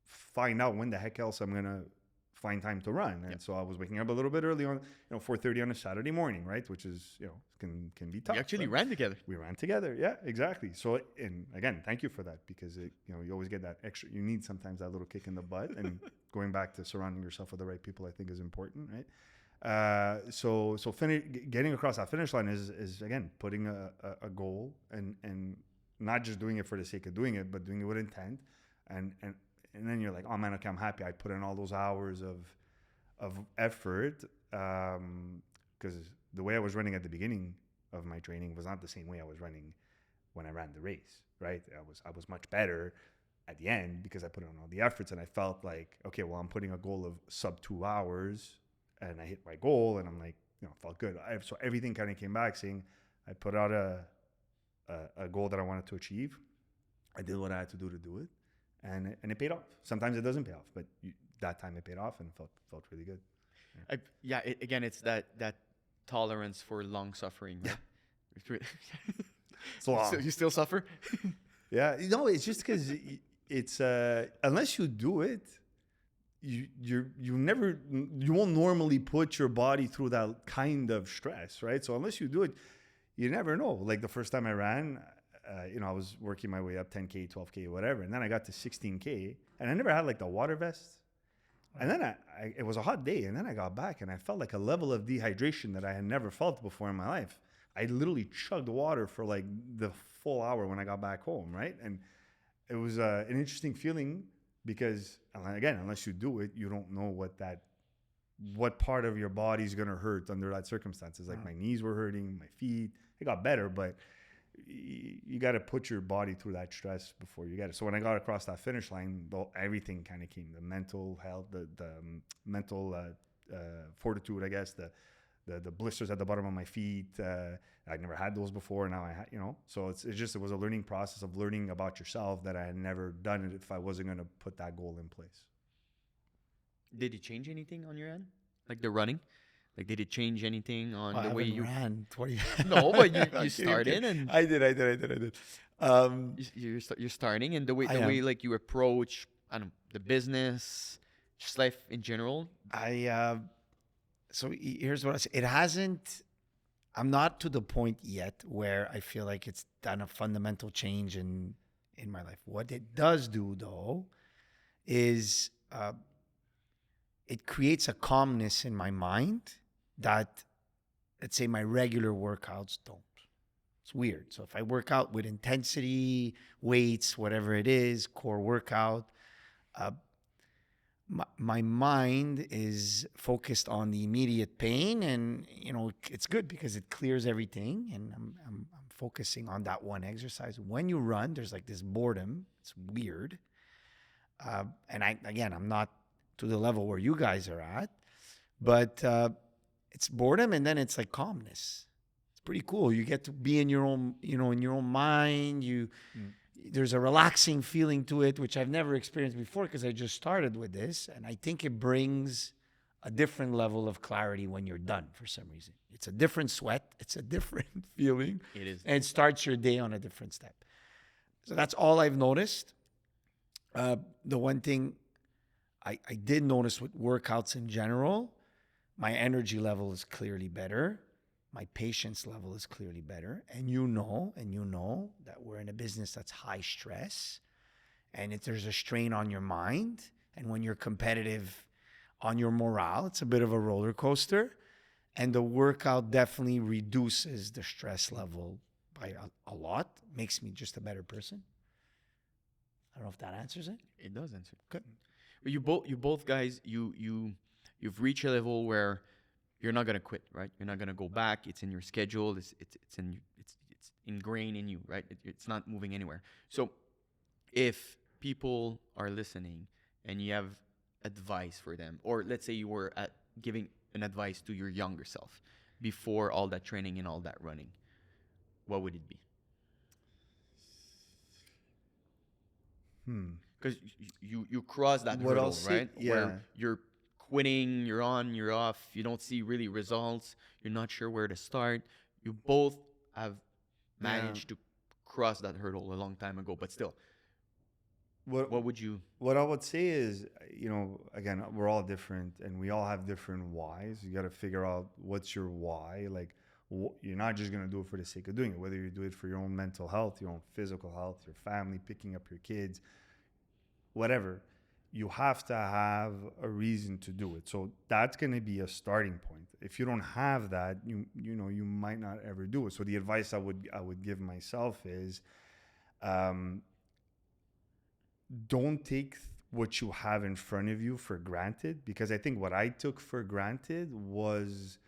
find out when the heck else I'm gonna find time to run. And so I was waking up a little bit early on, 4:30 on a Saturday morning, right? Which is, can be tough. We actually but ran together. we ran together. Yeah, exactly. So, and again, thank you for that, because you always get that extra, you need sometimes that little kick in the butt, and going back to surrounding yourself with the right people, I think is important, right? So getting across that finish line is again, putting a goal and not just doing it for the sake of doing it, but doing it with intent. And then you're like, oh man, okay, I'm happy I put in all those hours of effort, because the way I was running at the beginning of my training was not the same way I was running when I ran the race, right? I was much better at the end because I put in all the efforts, and I felt like, okay, well, I'm putting a goal of sub 2 hours, and I hit my goal, and I'm like, felt good. So everything kind of came back saying I put out a goal that I wanted to achieve. I did what I had to do it. And it paid off. Sometimes it doesn't pay off, but that time it paid off and felt really good. Again, it's that tolerance for long suffering. Right? It's long. So you still suffer? Yeah, it's just because it's unless you do it, you won't normally put your body through that kind of stress, right? So unless you do it, you never know. Like the first time I ran, I was working my way up 10K, 12K, whatever. And then I got to 16K, and I never had like the water vest. And then it was a hot day, and then I got back and I felt like a level of dehydration that I had never felt before in my life. I literally chugged water for like the full hour when I got back home, right? And it was an interesting feeling because, again, unless you do it, you don't know what part of your body is going to hurt under that circumstances. Like my knees were hurting, my feet. It got better, but you got to put your body through that stress before you get it. So when I got across that finish line, everything kind of came: the mental health, the mental fortitude, I guess, the blisters at the bottom of my feet. I never had those before. Now I had, so it was a learning process of learning about yourself that I had never done it if I wasn't going to put that goal in place. Did it change anything on your end? Like the running? Like, did it change anything on the way you ran 20? No, but you started and I did. you're starting, and the way like you approach, I don't know, the business, just life in general. So here's what I say. It hasn't. I'm not to the point yet where I feel like it's done a fundamental change in my life. What it does do, though, is it creates a calmness in my mind that, let's say, my regular workouts don't. It's weird. So if I work out with intensity, weights, whatever it is, core workout, my mind is focused on the immediate pain, and it's good because it clears everything, and I'm focusing on that one exercise. When you run, there's like this boredom. It's weird, and I'm not to the level where you guys are at, but it's boredom, and then it's like calmness. It's pretty cool. You get to be in your own, in your own mind. There's a relaxing feeling to it, which I've never experienced before because I just started with this. And I think it brings a different level of clarity when you're done for some reason. It's a different sweat. It's a different feeling. It is. And it starts your day on a different step. So that's all I've noticed. The one thing I did notice with workouts in general, my energy level is clearly better. My patience level is clearly better. And you know that we're in a business that's high stress. And if there's a strain on your mind, and when you're competitive on your morale, it's a bit of a roller coaster. And the workout definitely reduces the stress level by a lot. Makes me just a better person. I don't know if that answers it. It does answer. Good. But you both guys, you you've reached a level where you're not gonna quit, right? You're not gonna go back. It's in your schedule. It's ingrained in you, right? It's not moving anywhere. So if people are listening and you have advice for them, or let's say you were giving an advice to your younger self before all that training and all that running, what would it be? Because you cross that What hurdle, I'll say- right? yeah. Where you're quitting, you're on, you're off, you don't see really results, you're not sure where to start. You both have managed to cross that hurdle a long time ago, but still, what would you? What I would say is, again, we're all different and we all have different whys. You got to figure out what's your why. Like, you're not just going to do it for the sake of doing it, whether you do it for your own mental health, your own physical health, your family, picking up your kids, whatever. You have to have a reason to do it. So that's going to be a starting point. If you don't have that, you might not ever do it. So the advice I would give myself is, don't take what you have in front of you for granted, because I think what I took for granted was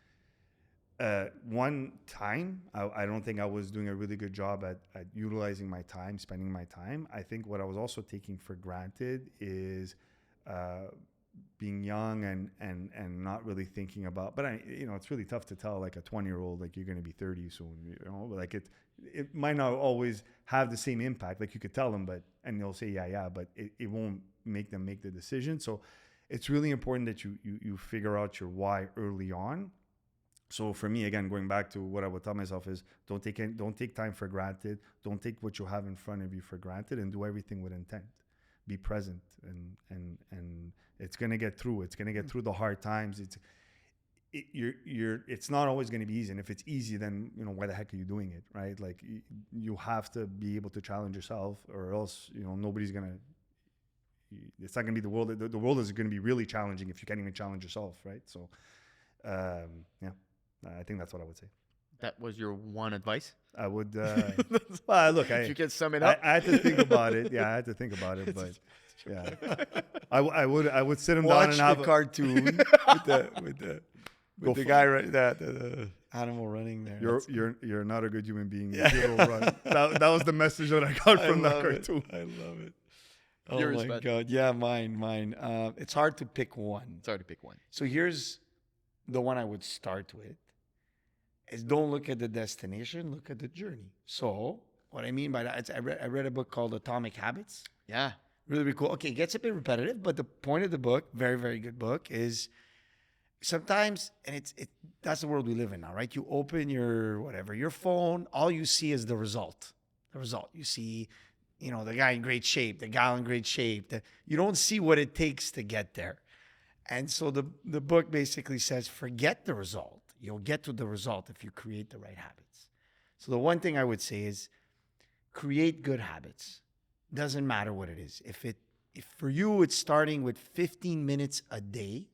one, time. I don't think I was doing a really good job at utilizing my time, spending my time. I think what I was also taking for granted is being young and not really thinking about, but it's really tough to tell like a 20-year-old, like, you're going to be 30 soon, like it might not always have the same impact. Like, you could tell them, and they'll say, yeah, but it won't make them make the decision. So it's really important that you figure out your why early on. So for me, again, going back to what I would tell myself is, don't take time for granted. Don't take what you have in front of you for granted, and do everything with intent. Be present, and it's gonna get through. It's gonna get through the hard times. It's not always gonna be easy. And if it's easy, then why the heck are you doing it, right? Like, you have to be able to challenge yourself, or else nobody's gonna. It's not gonna be the world. The world is gonna be really challenging if you can't even challenge yourself, right? So, I think that's what I would say. That was your one advice? I would. Well, look, If you can sum it up. I had to think about it. Yeah, I had to think about it, but yeah, I would sit him down and have a cartoon with the guy right the animal running there. You're not a good human being. You don't run. That was the message that I got from that cartoon. I love it. Oh Yours, my bud. God. Yeah, mine. It's hard to pick one. It's hard to pick one. So here's the one I would start with. Is don't look at the destination, look at the journey. So what I mean by that, I read a book called Atomic Habits. Yeah. Really, really cool. Okay, it gets a bit repetitive, but the point of the book, very, very good book, is sometimes, and that's the world we live in now, right? You open your phone, all you see is the result. The result. You see, the guy in great shape, the gal in great shape. You don't see what it takes to get there. And so the book basically says, forget the result. You'll get to the result if you create the right habits. So the one thing I would say is create good habits. Doesn't matter what it is. If for you it's starting with 15 minutes a day,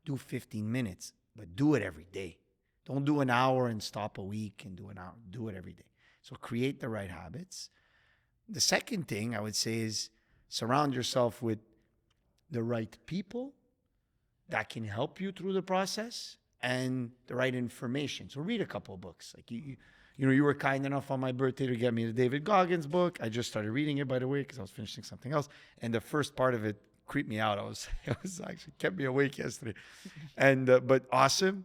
do 15 minutes, but do it every day. Don't do an hour and stop a week and do an hour. Do it every day. So create the right habits. The second thing I would say is surround yourself with the right people that can help you through the process and the right information. So read a couple of books. Like you were kind enough on my birthday to get me the David Goggins book. I just started reading it, by the way, because I was finishing something else. And the first part of it creeped me out. It was actually kept me awake yesterday. And but awesome.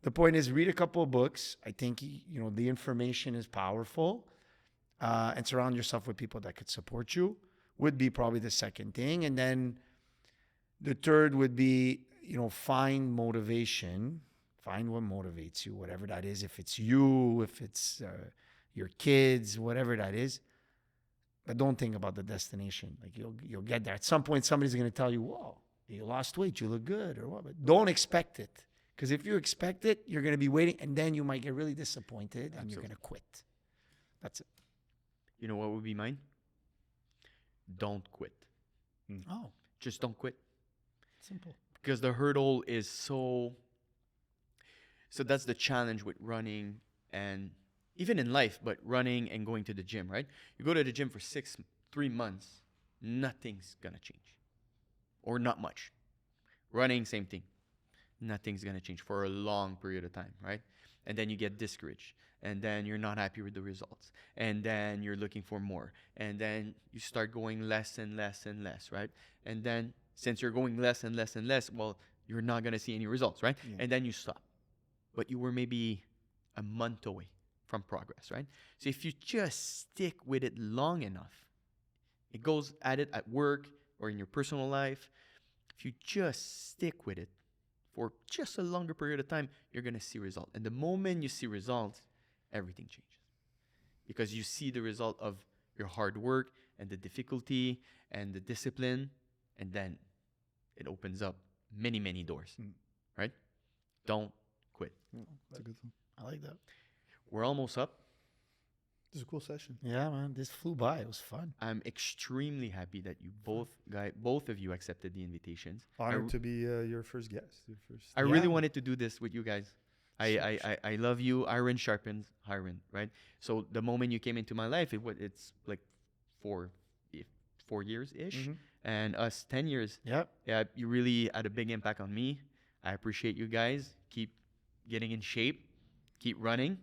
The point is, read a couple of books. I think the information is powerful, and surround yourself with people that could support you. Would be probably the second thing, and then the third would be find motivation. Find what motivates you, whatever that is. If it's you, if it's your kids, whatever that is. But don't think about the destination. Like you'll get there. At some point, somebody's going to tell you, "Whoa, you lost weight, you look good," or what. But don't expect it, because if you expect it, you're going to be waiting, and then you might get really disappointed, and you're going to quit. That's it. You know what would be mine? Don't quit. Oh, Just don't quit. simple. Because the hurdle is so that's the challenge with running, and even in life, but running and going to the gym, right? You go to the gym for 3 months, nothing's gonna change, or not much. Running, same thing. nothing's going to change for a long period of time, right? And then you get discouraged. And then you're not happy with the results. And then you're looking for more. And then you start going less and less and less, right? And then since you're going less and less and less, well, you're not going to see any results, right? Yeah. And then you stop. But you were maybe a month away from progress, right? So if you just stick with it long enough, it goes at it at work or in your personal life. If you just stick with it for just a longer period of time, you're going to see results. And the moment you see results, everything changes. Because you see the result of your hard work and the difficulty and the discipline, and then it opens up many, many doors, right? Don't quit. Yeah, that's a good one. I like that. We're almost up. This is a cool session. Yeah, man. This flew by. It was fun. I'm extremely happy that you both of you accepted the invitations. Honored to be your first guest. Your first. I really wanted to do this with you guys. I love you. Iron sharpens iron, right? So the moment you came into my life, it's like 4 years ish, and us 10 years. Yep. Yeah, you really had a big impact on me. I appreciate you guys. Keep getting in shape. Keep running.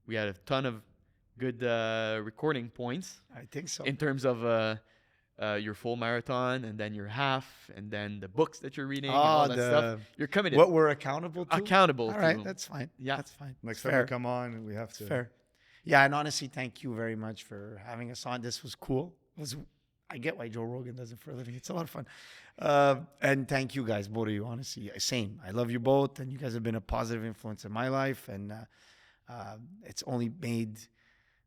We had a ton of good recording points I think so. in terms of your full marathon, and then your half, and then the books that you're reading, and all that stuff. You're committed. What we're accountable to? Accountable. All to. right, that's fine. Yeah. That's fine. Next It's time fair. you come on, we have to. Fair. Yeah, and honestly, thank you very much for having us on. This was cool. I get why Joe Rogan does it for a living. It's a lot of fun. And thank you guys, both of you, honestly. Same. I love you both, and you guys have been a positive influence in my life, and it's only made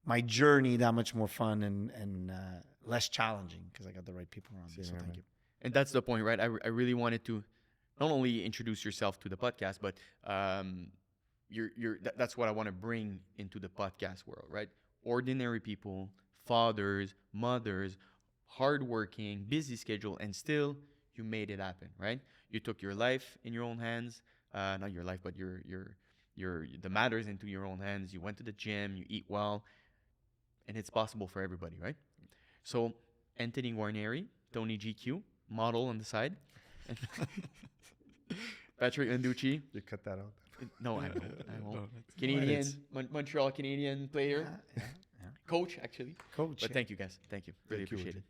my journey that much more fun and less challenging because I got the right people around me. So thank you. And that's the point, right? I really wanted to not only introduce yourself to the podcast, but that's what I want to bring into the podcast world, right? Ordinary people, fathers, mothers, hardworking, busy schedule, and still you made it happen, right? You took your life in your own hands, not your life, but the matters into your own hands. You went to the gym, you eat well, and it's possible for everybody, right? So Anthony Guarnieri, Tony GQ, model on the side. Patrick Landucci. You cut that out. No, I won't. Canadian, Montreal Canadian player. Yeah. Coach, actually. Coach. But thank you guys. Thank you. Really Thank you, appreciate it.